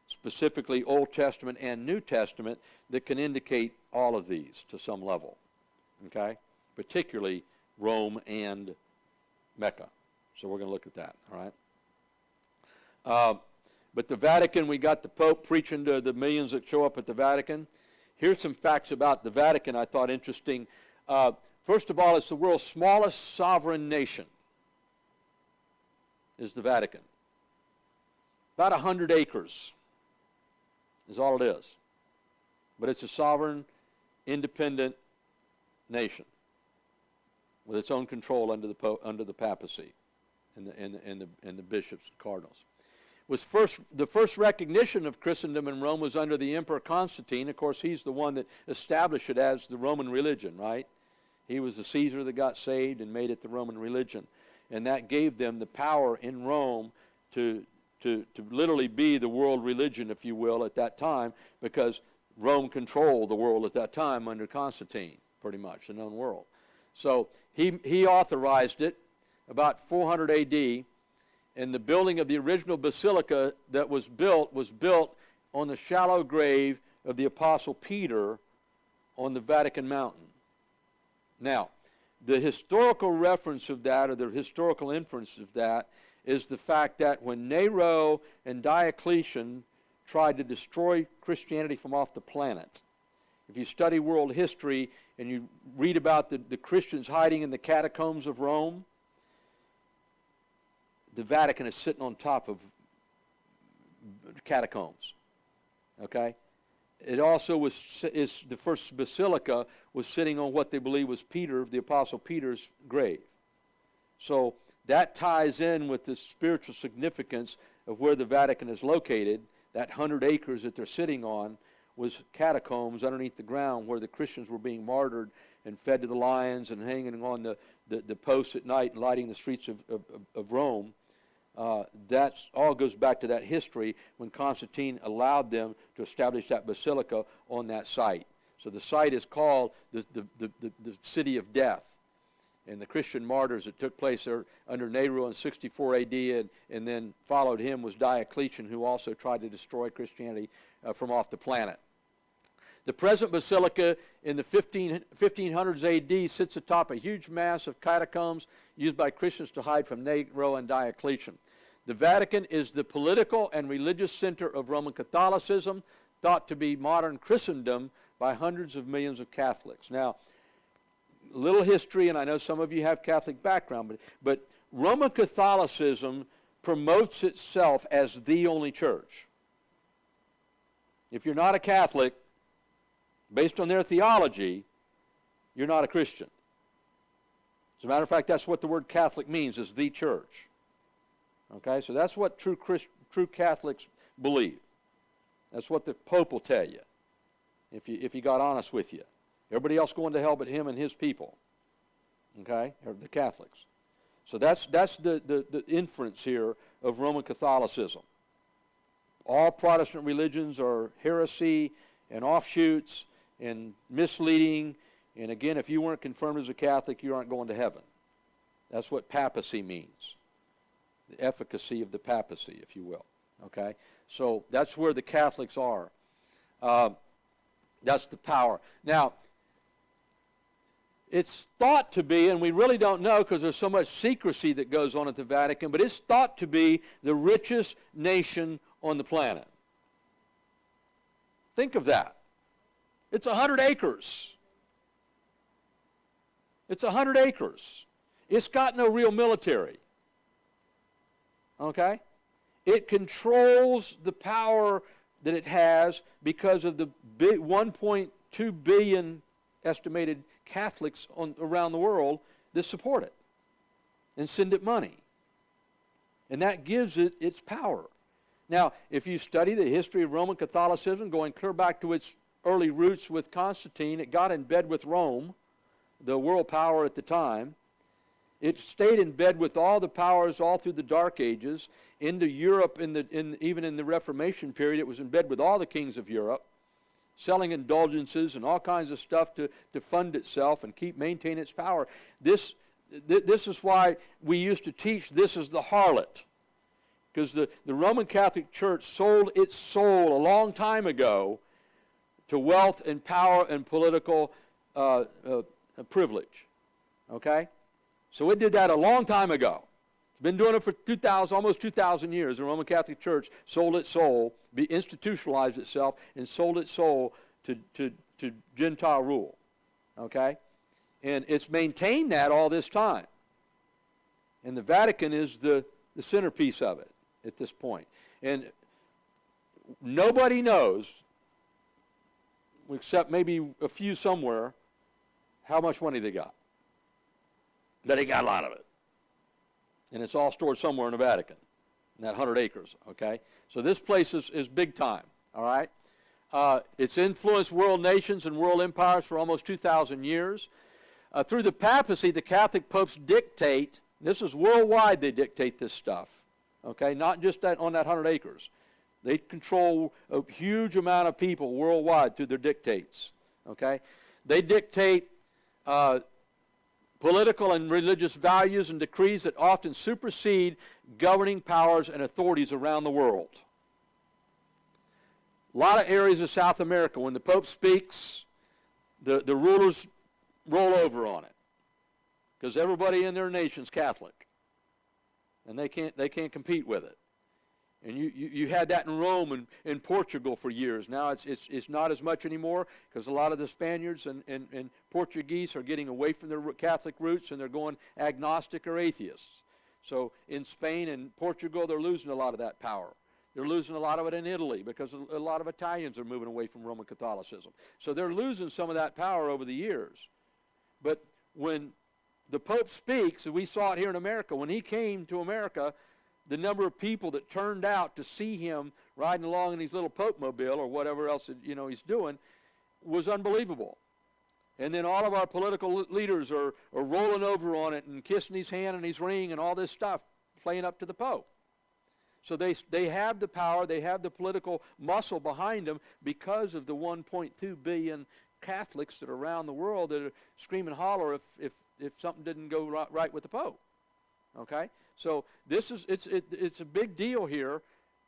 specifically Old Testament and New Testament, that can indicate all of these to some level, okay? Particularly Rome and Mecca. So we're going to look at that, all right? But the Vatican, we got the Pope preaching to the millions that show up at the Vatican. Here's some facts about the Vatican I thought interesting. First of all, it's the world's smallest sovereign nation, is the Vatican. About 100 acres is all it is. but it's a sovereign, independent nation with its own control under the papacy and the bishops and cardinals. The first recognition of Christendom in Rome was under the Emperor Constantine. Of course, he's the one that established it as the Roman religion, right? He was the Caesar that got saved and made it the Roman religion. And that gave them the power in Rome to literally be the world religion, if you will, at that time, because Rome controlled the world at that time under Constantine, pretty much, the known world. So he authorized it about 400 A.D., and the building of the original basilica that was built on the shallow grave of the Apostle Peter on the Vatican Mountain. Now, the historical reference of that, or the historical inference of that, is the fact that when Nero and Diocletian tried to destroy Christianity from off the planet, if you study world history and you read about the Christians hiding in the catacombs of Rome, the Vatican is sitting on top of catacombs, okay? It also is the first basilica was sitting on what they believe was Peter, the Apostle Peter's grave. So that ties in with the spiritual significance of where the Vatican is located. That 100 acres that they're sitting on was catacombs underneath the ground where the Christians were being martyred and fed to the lions and hanging on the posts at night and lighting the streets of Rome. That all goes back to that history when Constantine allowed them to establish that basilica on that site. So the site is called the City of Death. And the Christian martyrs that took place there under Nero in 64 A.D. and then followed him was Diocletian, who also tried to destroy Christianity from off the planet. The present basilica in the 1500s A.D. sits atop a huge mass of catacombs used by Christians to hide from Nero and Diocletian. The Vatican is the political and religious center of Roman Catholicism, thought to be modern Christendom by hundreds of millions of Catholics. Now, a little history, and I know some of you have Catholic background, but Roman Catholicism promotes itself as the only church. If you're not a Catholic, based on their theology, you're not a Christian. As a matter of fact, that's what the word Catholic means, is the church. Okay, so that's what true Catholics believe. That's what the Pope will tell you, if he got honest with you. Everybody else going to hell but him and his people. Okay, or the Catholics. So that's the inference here of Roman Catholicism. All Protestant religions are heresy and offshoots and misleading. And again, if you weren't confirmed as a Catholic, you aren't going to heaven. That's what papacy means. The efficacy of the papacy, if you will. Okay? So that's where the Catholics are. That's the power. Now, it's thought to be, and we really don't know because there's so much secrecy that goes on at the Vatican, but it's thought to be the richest nation on the planet. Think of that. It's 100 acres. It's 100 acres. It's got no real military. Okay? It controls the power that it has because of the 1.2 billion estimated Catholics around the world that support it and send it money. And that gives it its power. Now, if you study the history of Roman Catholicism, going clear back to its early roots with Constantine, it got in bed with Rome, the world power at the time. It stayed in bed with all the powers all through the Dark Ages, into Europe, even in the Reformation period. It was in bed with all the kings of Europe, selling indulgences and all kinds of stuff to fund itself and maintain its power. This is why we used to teach this is the harlot, because the Roman Catholic Church sold its soul a long time ago to wealth and power and political privilege. Okay? So it did that a long time ago. It's been doing it for almost 2,000 years. The Roman Catholic Church sold its soul, institutionalized itself, and sold its soul to Gentile rule. Okay? And it's maintained that all this time. And the Vatican is the centerpiece of it at this point. And nobody knows, except maybe a few somewhere, how much money they got. But they got a lot of it. And it's all stored somewhere in the Vatican, in that 100 acres, okay? So this place is big time, all right? It's influenced world nations and world empires for almost 2,000 years. Through the papacy, the Catholic popes dictate, this is worldwide they dictate this stuff, okay? Not just on that 100 acres. They control a huge amount of people worldwide through their dictates, okay? They dictate political and religious values and decrees that often supersede governing powers and authorities around the world. A lot of areas of South America, when the Pope speaks, the rulers roll over on it because everybody in their nation's Catholic, and they can't compete with it. And you had that in Rome and in Portugal for years. Now it's not as much anymore because a lot of the Spaniards and Portuguese are getting away from their Catholic roots and they're going agnostic or atheists. So in Spain and Portugal, they're losing a lot of that power. They're losing a lot of it in Italy because a lot of Italians are moving away from Roman Catholicism. So they're losing some of that power over the years. But when the Pope speaks, and we saw it here in America, when he came to America, the number of people that turned out to see him riding along in his little Pope mobile or whatever else he's doing was unbelievable. And then all of our political leaders are rolling over on it and kissing his hand and his ring and all this stuff, playing up to the Pope. So they have the power, they have the political muscle behind them because of the 1.2 billion Catholics that are around the world that are screaming holler if something didn't go right with the Pope. Okay? So it's a big deal here.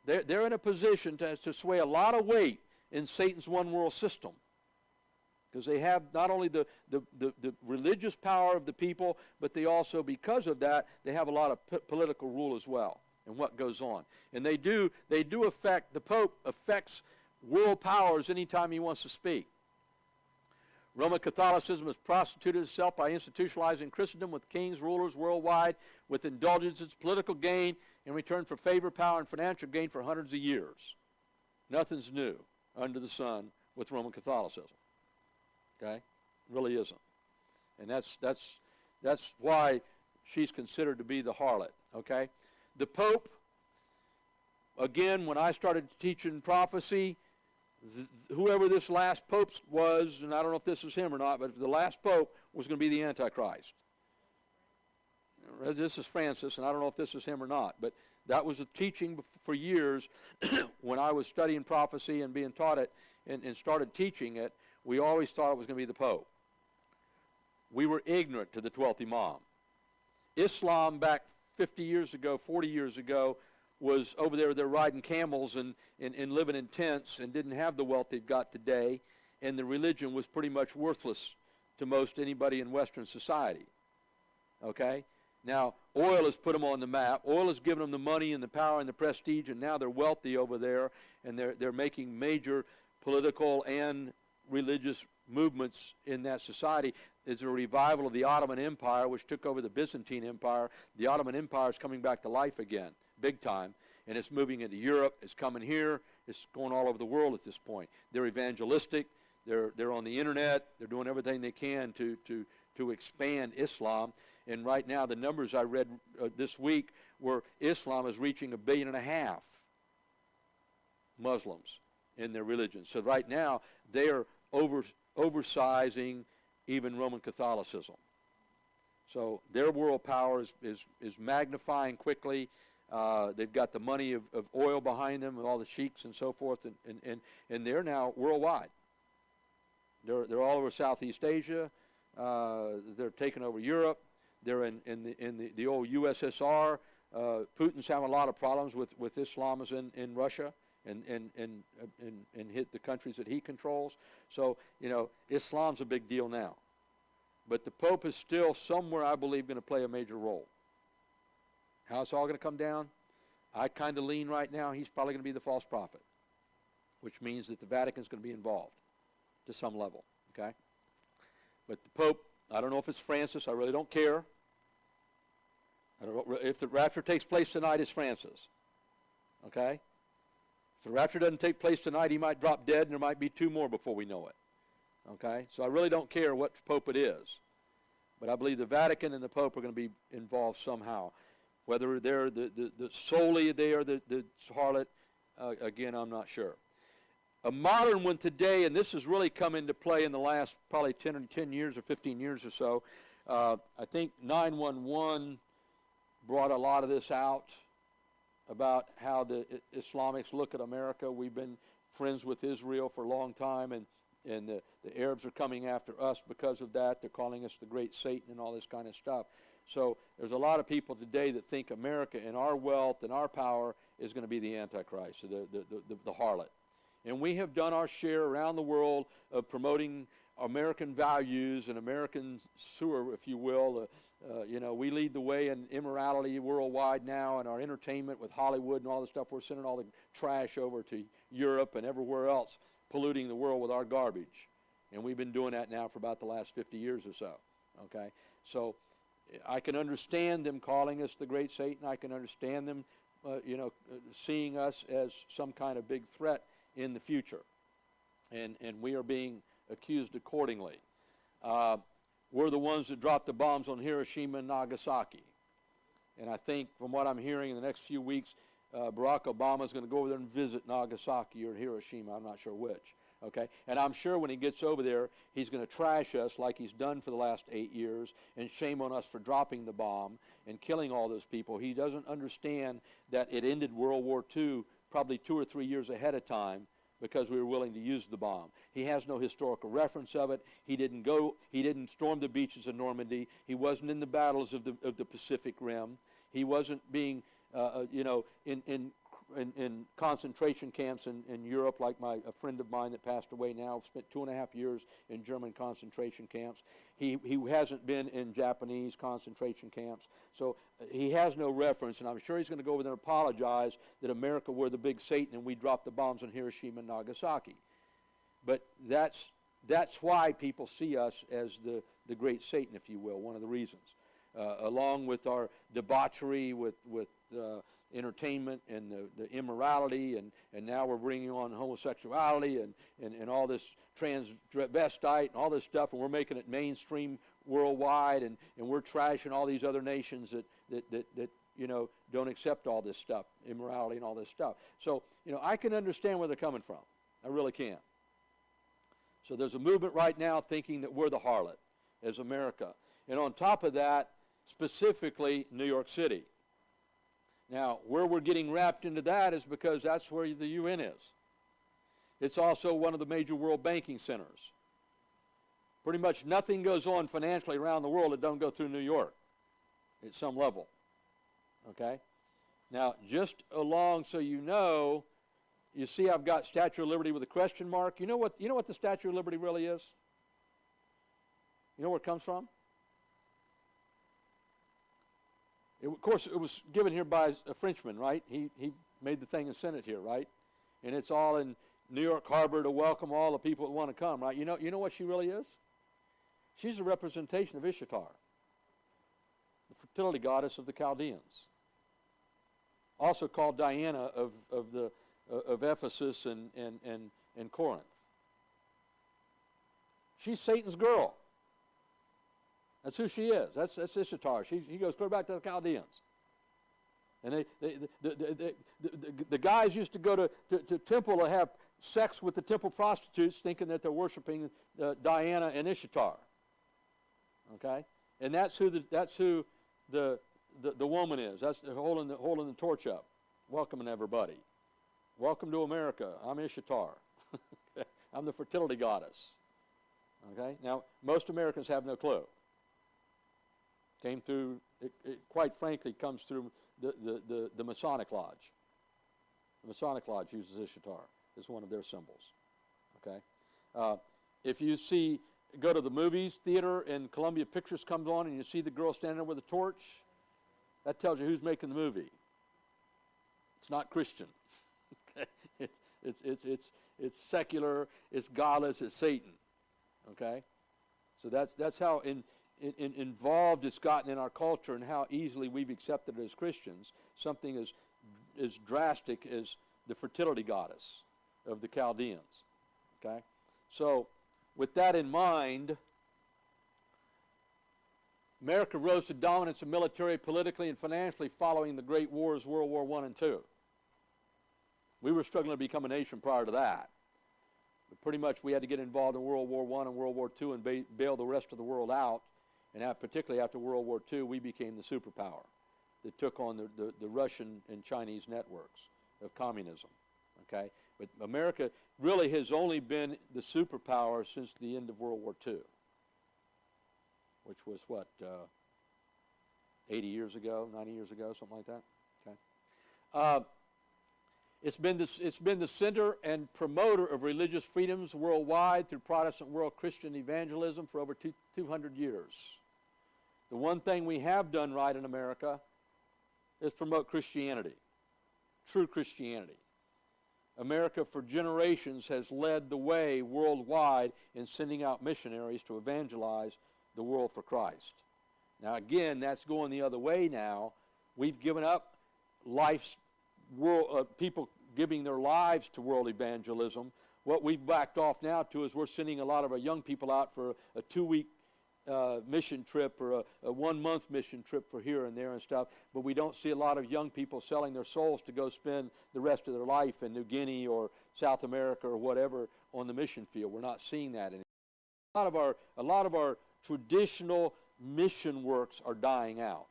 They're in a position to sway a lot of weight in Satan's one world system because they have not only the religious power of the people, but they also, because of that, they have a lot of political rule as well and what goes on. And they do affect, the Pope affects world powers anytime he wants to speak. Roman Catholicism has prostituted itself by institutionalizing Christendom with kings, rulers worldwide, with indulgences, political gain, in return for favor, power, and financial gain for hundreds of years. Nothing's new under the sun with Roman Catholicism. Okay? It really isn't. And that's why she's considered to be the harlot. Okay? The Pope, again, when I started teaching prophecy, whoever this last pope was, and I don't know if this is him or not, but the last pope was going to be the Antichrist. This is Francis, and I don't know if this is him or not, but that was a teaching for years when I was studying prophecy and being taught it and started teaching it. We always thought it was going to be the Pope. We were ignorant to the 12th Imam. Islam back 50 years ago, 40 years ago, was over there, they're riding camels and living in tents and didn't have the wealth they've got today, and the religion was pretty much worthless to most anybody in Western society. Okay? Now, oil has put them on the map. Oil has given them the money and the power and the prestige, and now they're wealthy over there, and they're making major political and religious movements in that society. There's a revival of the Ottoman Empire, which took over the Byzantine Empire. The Ottoman Empire is coming back to life again, big time, and it's moving into Europe. It's coming here. It's going all over the world at this point. They're evangelistic. They're on the internet. They're doing everything they can to expand Islam. And right now, the numbers I read this week were Islam is reaching 1.5 billion Muslims in their religion. So right now, they are oversizing even Roman Catholicism. So their world power is magnifying quickly. They've got the money of oil behind them and all the sheiks and so forth, and they're now worldwide. They're all over Southeast Asia. They're taking over Europe. They're in the old USSR. Putin's having a lot of problems with Islamism in Russia and hit the countries that he controls. So, Islam's a big deal now. But the Pope is still somewhere, I believe, going to play a major role. How it's all going to come down, I kind of lean right now, he's probably going to be the false prophet, which means that the Vatican's going to be involved to some level, okay? But the Pope, I don't know if it's Francis, I really don't care. I don't know if the rapture takes place tonight, it's Francis, okay? If the rapture doesn't take place tonight, he might drop dead, and there might be 2 more before we know it. Okay? So I really don't care what pope it is. But I believe the Vatican and the Pope are going to be involved somehow. Whether they're solely they are the harlot, again, I'm not sure. A modern one today, and this has really come into play in the last probably 10 years or 15 years or so. I think 911 brought a lot of this out about how the Islamics look at America. We've been friends with Israel for a long time, and the Arabs are coming after us because of that. They're calling us the great Satan and all this kind of stuff. So there's a lot of people today that think America and our wealth and our power is going to be the Antichrist, the harlot. And we have done our share around the world of promoting American values and American sewer, if you will. We lead the way in immorality worldwide now, and our entertainment with Hollywood and all the stuff. We're sending all the trash over to Europe and everywhere else, polluting the world with our garbage. And we've been doing that now for about the last 50 years or so. Okay? So I can understand them calling us the great Satan. I can understand them, seeing us as some kind of big threat in the future. And we are being accused accordingly. We're the ones that dropped the bombs on Hiroshima and Nagasaki. And I think from what I'm hearing in the next few weeks, Barack Obama is going to go over there and visit Nagasaki or Hiroshima. I'm not sure which. Okay? And I'm sure when he gets over there, he's going to trash us like he's done for the last 8 years, and shame on us for dropping the bomb and killing all those people. He doesn't understand that it ended World War II probably 2 or 3 years ahead of time because we were willing to use the bomb. He has no historical reference of it. He didn't storm the beaches of Normandy. He wasn't in the battles of the Pacific Rim. He wasn't being in concentration camps in Europe, like a friend of mine that passed away now, spent 2.5 years in German concentration camps. He hasn't been in Japanese concentration camps. So he has no reference, and I'm sure he's going to go over there and apologize that America were the big Satan and we dropped the bombs on Hiroshima and Nagasaki. But that's why people see us as the great Satan, if you will, one of the reasons. Along with our debauchery, with entertainment and the immorality, and now we're bringing on homosexuality and all this transvestite and all this stuff, and we're making it mainstream worldwide, and we're trashing all these other nations that don't accept all this stuff, immorality and all this stuff. So, I can understand where they're coming from. I really can. So there's a movement right now thinking that we're the harlot as America. And on top of that, specifically New York City. Now, where we're getting wrapped into that is because that's where the UN is. It's also one of the major world banking centers. Pretty much nothing goes on financially around the world that don't go through New York at some level. Okay? Now, just along so you see I've got Statue of Liberty with a question mark. You know what the Statue of Liberty really is? You know where it comes from? Of course, it was given here by a Frenchman, right? He made the thing and sent it here, right? And it's all in New York Harbor to welcome all the people that want to come, right? You know what she really is? She's a representation of Ishtar, the fertility goddess of the Chaldeans, also called Diana of Ephesus and Corinth. She's Satan's girl. That's who she is. That's Ishtar. She goes clear back to the Chaldeans. And the guys used to go to temple to have sex with the temple prostitutes, thinking that they're worshiping Diana and Ishtar. Okay, and that's who the woman is. That's holding the torch up, welcoming everybody. Welcome to America. I'm Ishtar. I'm the fertility goddess. Okay, now most Americans have no clue. Came through, it quite frankly comes through the Masonic Lodge. The Masonic Lodge uses Ishtar as one of their symbols. Okay? If you go to the movies theater and Columbia Pictures comes on and you see the girl standing there with a torch, that tells you who's making the movie. It's not Christian. Okay? It's secular, it's godless, it's Satan. Okay? So that's how involved it's gotten in our culture and how easily we've accepted it as Christians, something as drastic as the fertility goddess of the Chaldeans. Okay? So with that in mind, America rose to dominance in military, politically, and financially following the great wars, World War I and II. We were struggling to become a nation prior to that. But pretty much we had to get involved in World War I and World War II and bail the rest of the world out. And particularly after World War II, we became the superpower that took on the Russian and Chinese networks of communism. Okay? But America really has only been the superpower since the end of World War II, which was what, 80 years ago, 90 years ago, something like that? Okay. It's been the center and promoter of religious freedoms worldwide through Protestant world Christian evangelism for over 200 years. The one thing we have done right in America is promote Christianity, true Christianity. America for generations has led the way worldwide in sending out missionaries to evangelize the world for Christ. Now again, that's going the other way now. We've given up life's world, people giving their lives to world evangelism. What we've backed off now to is we're sending a lot of our young people out for a 2-week mission trip or a 1-month mission trip for here and there and stuff, but we don't see a lot of young people selling their souls to go spend the rest of their life in New Guinea or South America or whatever on the mission field. We're not seeing that anymore. A lot of our traditional mission works are dying out.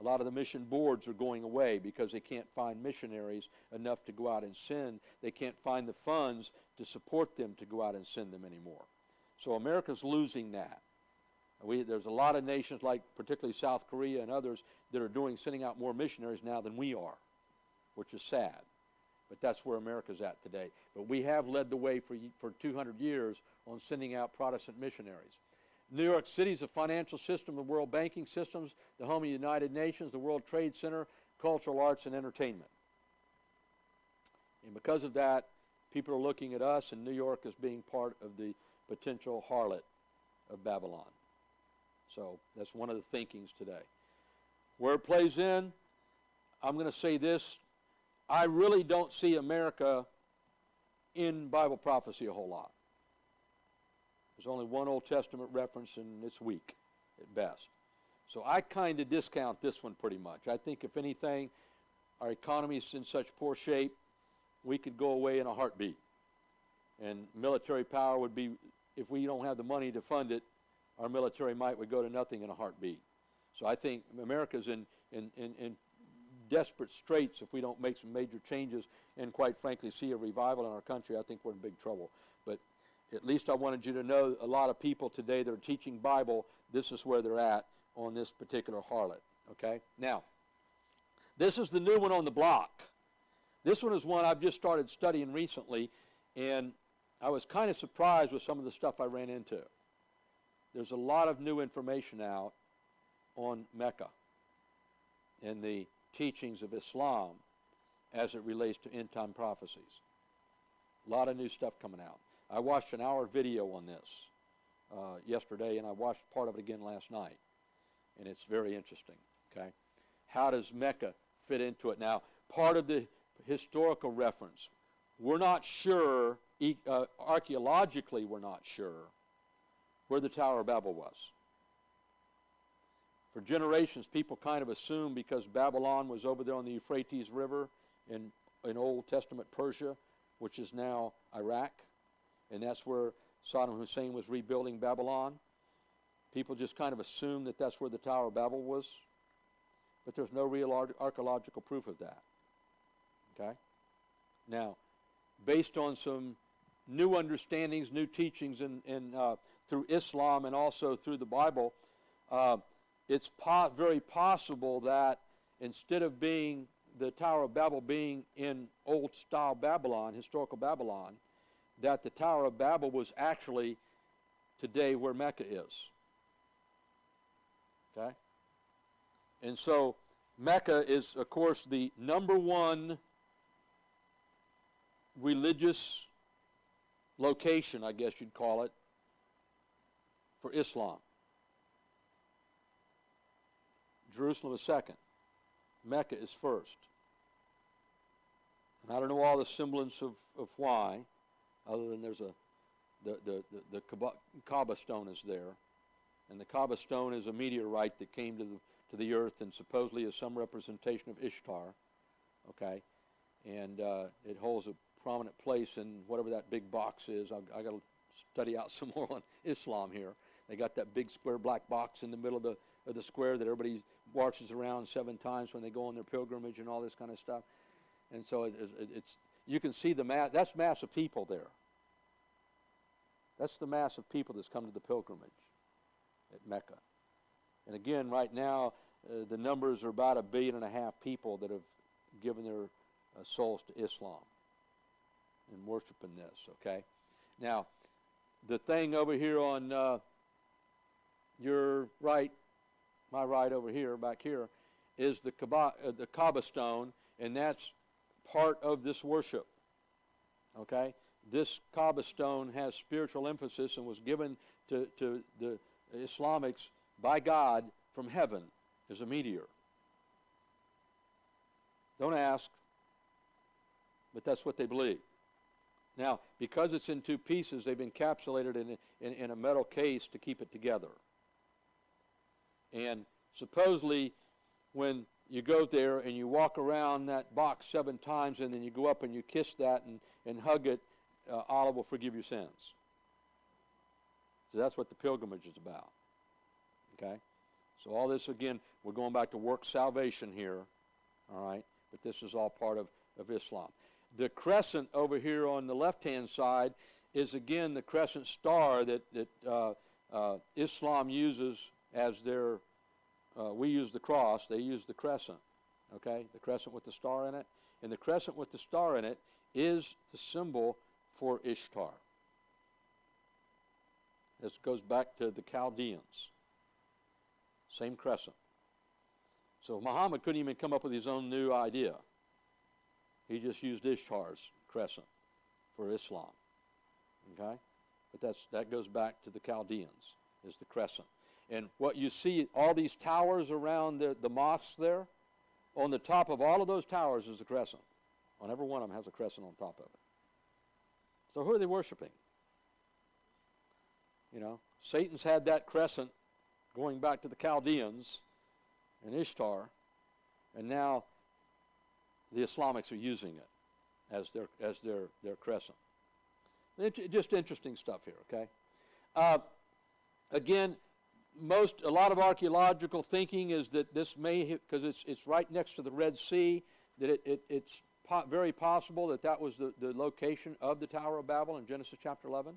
A lot of the mission boards are going away because they can't find missionaries enough to go out and send. They can't find the funds to support them to go out and send them anymore. So America's losing that. There's a lot of nations, like particularly South Korea and others, that are sending out more missionaries now than we are, which is sad. But that's where America's at today. But we have led the way for 200 years on sending out Protestant missionaries. New York City is a financial system, the world banking systems, the home of the United Nations, the World Trade Center, cultural arts, and entertainment. And because of that, people are looking at us and New York as being part of the potential harlot of Babylon. So that's one of the thinkings today. Where it plays in, I'm going to say this. I really don't see America in Bible prophecy a whole lot. There's only one Old Testament reference, and it's weak at best. So I kind of discount this one pretty much. I think, if anything, our economy is in such poor shape, we could go away in a heartbeat. And military power would be, if we don't have the money to fund it, our military might would go to nothing in a heartbeat. So I think America's in desperate straits if we don't make some major changes and, quite frankly, see a revival in our country. I think we're in big trouble. But at least I wanted you to know a lot of people today that are teaching Bible, this is where they're at on this particular harlot, okay? Now, this is the new one on the block. This one is one I've just started studying recently, and I was kind of surprised with some of the stuff I ran into. There's a lot of new information out on Mecca and the teachings of Islam as it relates to end-time prophecies. A lot of new stuff coming out. I watched an hour video on this yesterday, and I watched part of it again last night, and it's very interesting, okay? How does Mecca fit into it? Now, part of the historical reference, we're not sure, archaeologically we're not sure, where the Tower of Babel was. For generations, people kind of assumed because Babylon was over there on the Euphrates River in Old Testament Persia, which is now Iraq, and that's where Saddam Hussein was rebuilding Babylon. People just kind of assumed that that's where the Tower of Babel was, but there's no real archaeological proof of that. Okay? Now, based on some new understandings, new teachings through Islam and also through the Bible, it's very possible that instead of being the Tower of Babel being in old-style Babylon, historical Babylon, that the Tower of Babel was actually today where Mecca is. Okay? And so Mecca is, of course, the number one religious location, I guess you'd call it, for Islam. Jerusalem is second. Mecca is first. And I don't know all the semblance of why, other than there's a Kaaba stone is there. And the Kaaba stone is a meteorite that came to the earth and supposedly is some representation of Ishtar. Okay? And it holds a prominent place in whatever that big box is. I got to study out some more on Islam here. They got that big square black box in the middle of the square that everybody marches around 7 times when they go on their pilgrimage and all this kind of stuff. And so it's you can see that's mass of people there. That's the mass of people that's come to the pilgrimage at Mecca. And again, right now, the numbers are about 1.5 billion people that have given their souls to Islam and worshiping this, okay? Now, the thing over here on your right, my right over here, back here, is the Kaaba stone, and that's part of this worship, okay? This Kaaba stone has spiritual emphasis and was given to the Islamics by God from heaven as a meteor. Don't ask, but that's what they believe. Now, because it's in 2 pieces, they've encapsulated it in a metal case to keep it together. And supposedly, when you go there and you walk around that box 7 times and then you go up and you kiss that and hug it, Allah will forgive your sins. So that's what the pilgrimage is about. Okay? So all this, again, we're going back to work salvation here. All right? But this is all part of Islam. The crescent over here on the left-hand side is, again, the crescent star that Islam uses as their, we use the cross, they use the crescent. Okay? The crescent with the star in it. And the crescent with the star in it is the symbol for Ishtar. This goes back to the Chaldeans. Same crescent. So Muhammad couldn't even come up with his own new idea. He just used Ishtar's crescent for Islam. Okay? But that goes back to the Chaldeans, is the crescent. And what you see, all these towers around the mosques there, on the top of all of those towers is a crescent. On every one of them has a crescent on top of it. So who are they worshiping? You know, Satan's had that crescent going back to the Chaldeans and Ishtar, and now the Islamics are using it as their crescent. Just interesting stuff here, okay? Again, a lot of archaeological thinking is that this may, because it's right next to the Red Sea, that it's very possible that was the location of the Tower of Babel in Genesis chapter 11,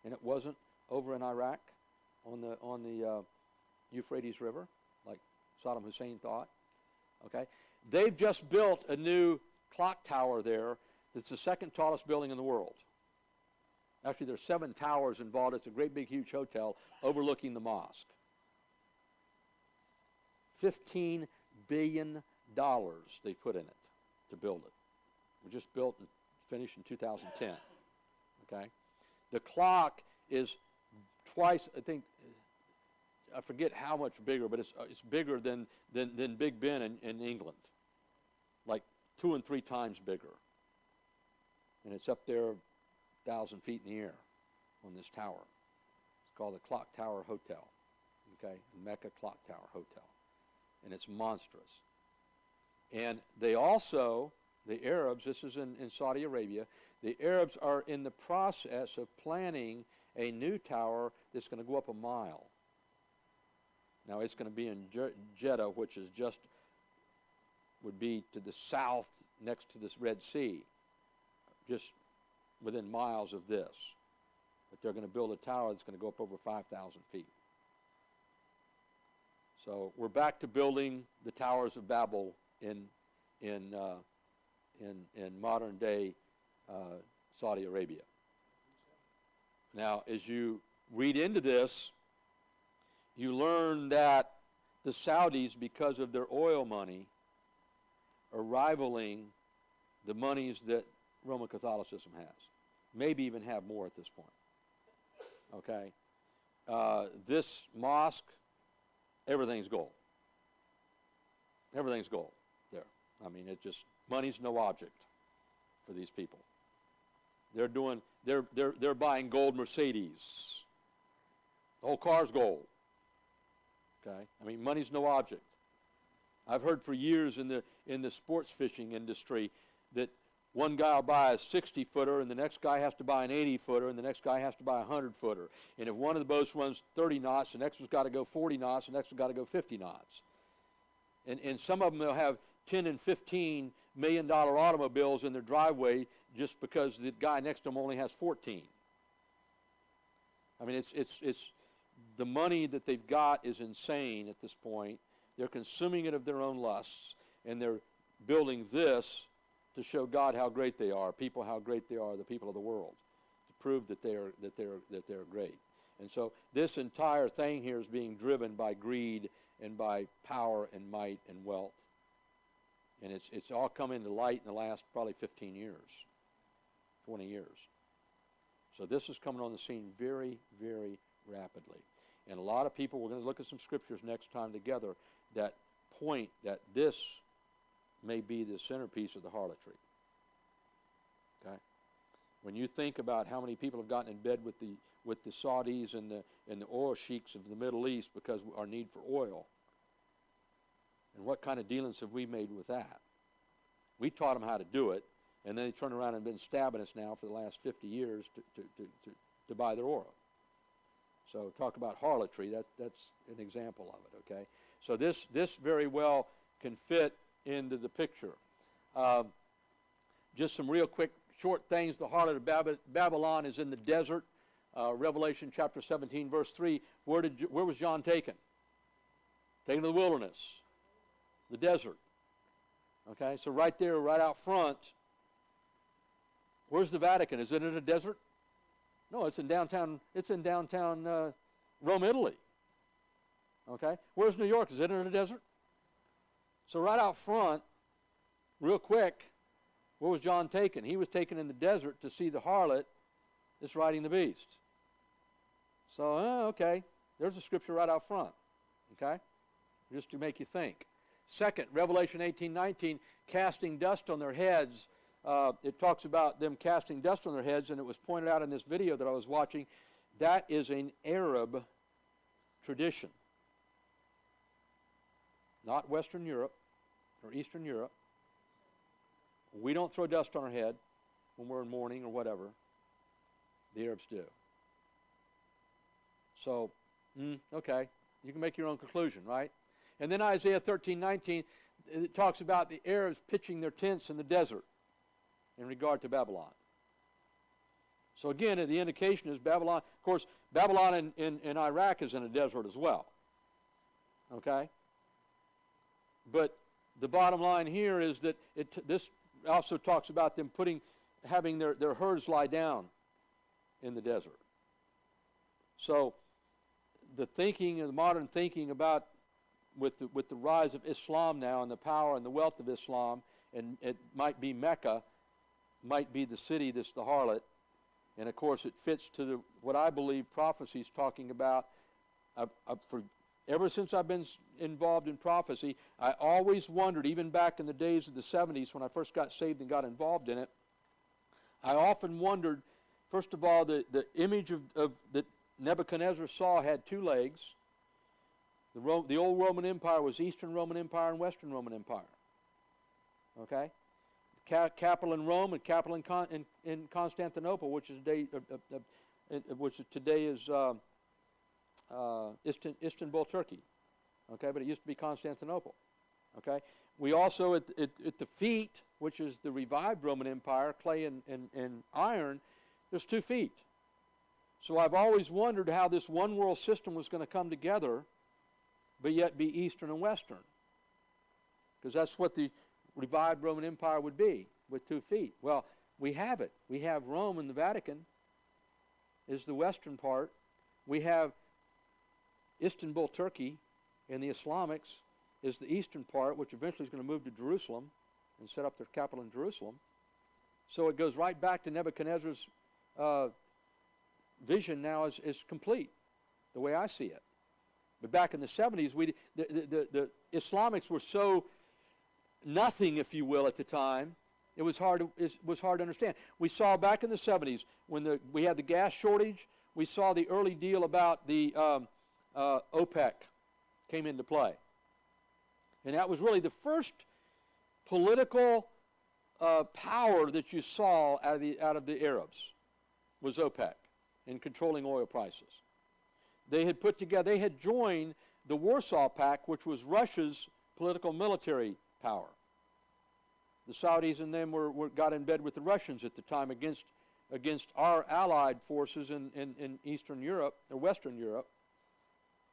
and it wasn't over in Iraq on the Euphrates River, like Saddam Hussein thought. Okay, they've just built a new clock tower there. That's the 2nd tallest building in the world. Actually, there's 7 towers involved. It's a great big huge hotel overlooking the mosque. $15 billion they put in it to build it. It was just built and finished in 2010. Okay, the clock is twice, I forget how much bigger, but it's bigger than Big Ben in England, like 2 and 3 times bigger. And it's up there 1,000 feet in the air on this tower. It's called the Clock Tower Hotel, okay, Mecca Clock Tower Hotel. And it's monstrous. And they also, the Arabs, this is in Saudi Arabia, the Arabs are in the process of planning a new tower that's going to go up 1 mile. Now it's going to be in Jeddah, which is would be to the south next to this Red Sea, just within miles of this. But they're going to build a tower that's going to go up over 5,000 feet. So we're back to building the towers of Babel in modern day Saudi Arabia. Now, as you read into this, you learn that the Saudis, because of their oil money, are rivaling the monies that Roman Catholicism has. Maybe even have more at this point. Okay? This mosque, everything's gold. Everything's gold there. I mean, money's no object for these people. They're buying gold Mercedes. The whole car's gold. Okay? I mean, money's no object. I've heard for years in the sports fishing industry that one guy will buy a 60-footer, and the next guy has to buy an 80-footer, and the next guy has to buy a 100-footer. And if one of the boats runs 30 knots, the next one's got to go 40 knots, the next one's got to go 50 knots. And some of them will have $10 and $15 million automobiles in their driveway just because the guy next to them only has 14. I mean, it's the money that they've got is insane at this point. They're consuming it of their own lusts, and they're building this to show God how great they are, people how great they are, the people of the world, to prove that they're great. And so this entire thing here is being driven by greed and by power and might and wealth. And it's all come into light in the last probably 15 years, 20 years. So this is coming on the scene very, very rapidly. And a lot of people, we're going to look at some scriptures next time together that point that this may be the centerpiece of the harlotry. Okay? When you think about how many people have gotten in bed with the Saudis and the oil sheiks of the Middle East because of our need for oil, and what kind of dealings have we made with that? We taught them how to do it, and then they turn around and been stabbing us now for the last 50 years to buy their oil. So talk about harlotry, that's an example of it, okay? So this very well can fit into the picture. Just some real quick, short things. The harlot of Babylon is in the desert. Revelation chapter 17, verse 3. Where was John taken? Taken to the wilderness, the desert. Okay, so right there, right out front. Where's the Vatican? Is it in a desert? No, it's in downtown. It's in downtown Rome, Italy. Okay, where's New York? Is it in a desert? So right out front, real quick, where was John taken? He was taken in the desert to see the harlot that's riding the beast. So, okay, there's a scripture right out front, okay, just to make you think. Second, Revelation 18:19, casting dust on their heads. It talks about them casting dust on their heads, and it was pointed out in this video that I was watching. That is an Arab tradition. Not Western Europe or Eastern Europe. We don't throw dust on our head when we're in mourning or whatever. The Arabs do. So, okay, you can make your own conclusion, right? And then Isaiah 13:19, it talks about the Arabs pitching their tents in the desert in regard to Babylon. So again, the indication is Babylon. Of course, Babylon in Iraq is in a desert as well. Okay? But the bottom line here is that this also talks about them having their herds lie down in the desert. So the modern thinking about with the rise of Islam now and the power and the wealth of Islam, and it might be Mecca, might be the city that's the harlot, and of course it fits to what I believe prophecy is talking about. Ever since I've been involved in prophecy, I always wondered, even back in the days of the 70s when I first got saved and got involved in it, I often wondered, first of all, the image that Nebuchadnezzar saw had two legs. The old Roman Empire was Eastern Roman Empire and Western Roman Empire. Okay? Capital in Rome and capital in Constantinople, which today is Istanbul, Turkey. Okay, but it used to be Constantinople. Okay, we also at the feet, which is the revived Roman Empire, clay and iron. There's 2 feet. So I've always wondered how this one world system was going to come together, but yet be Eastern and Western, because that's what the revived Roman Empire would be, with 2 feet. Well, we have it. We have Rome and the Vatican is the western part. We have Istanbul, Turkey, and the Islamics is the eastern part, which eventually is going to move to Jerusalem and set up their capital in Jerusalem. So it goes right back to Nebuchadnezzar's vision now is complete, the way I see it. But back in the 70s, the Islamics were so nothing, if you will, at the time, it was hard to understand. We saw back in the 70s when we had the gas shortage, we saw the early deal about the OPEC came into play. And that was really the first political power that you saw out of the Arabs was OPEC in controlling oil prices. They had joined the Warsaw Pact, which was Russia's political military power. The Saudis and them got in bed with the Russians at the time against our allied forces in Eastern Europe or Western Europe.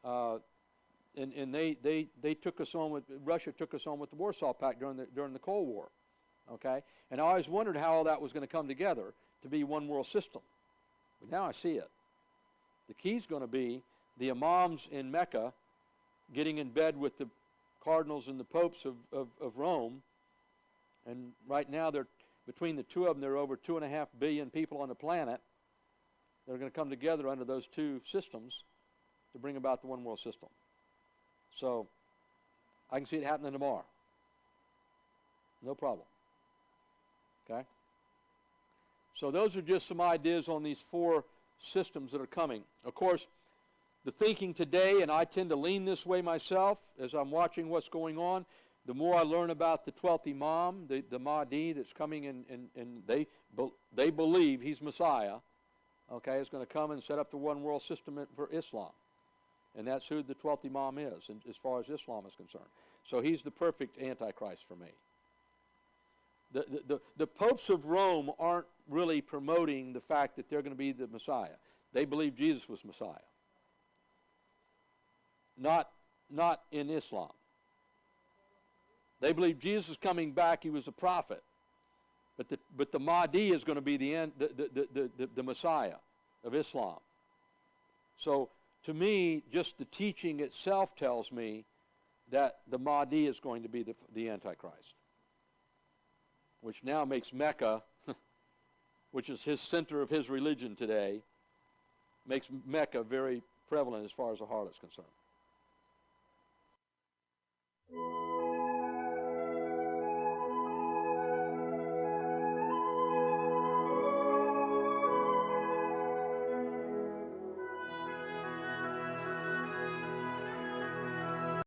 And they took us on with Russia took us on with the Warsaw Pact during the Cold War. Okay? And I always wondered how all that was going to come together to be one world system. But now I see it. The key's going to be the imams in Mecca getting in bed with the cardinals and the popes of Rome. And right now, between the two of them, there are over 2.5 billion people on the planet that are going to come together under those two systems to bring about the one world system. So I can see it happening tomorrow. No problem. Okay? So those are just some ideas on these 4 systems that are coming. Of course, the thinking today, and I tend to lean this way myself as I'm watching what's going on, the more I learn about the 12th Imam, the Mahdi that's coming in, and they believe he's Messiah, okay, is going to come and set up the one world system for Islam. And that's who the 12th Imam is, as far as Islam is concerned. So he's the perfect Antichrist for me. The popes of Rome aren't really promoting the fact that they're going to be the Messiah. They believe Jesus was Messiah. Not in Islam. They believe Jesus is coming back. He was a prophet, but the Mahdi is going to be the Messiah of Islam. So to me, just the teaching itself tells me that the Mahdi is going to be the Antichrist, which now makes Mecca, which is his center of his religion today, makes Mecca very prevalent as far as the harlot's concerned.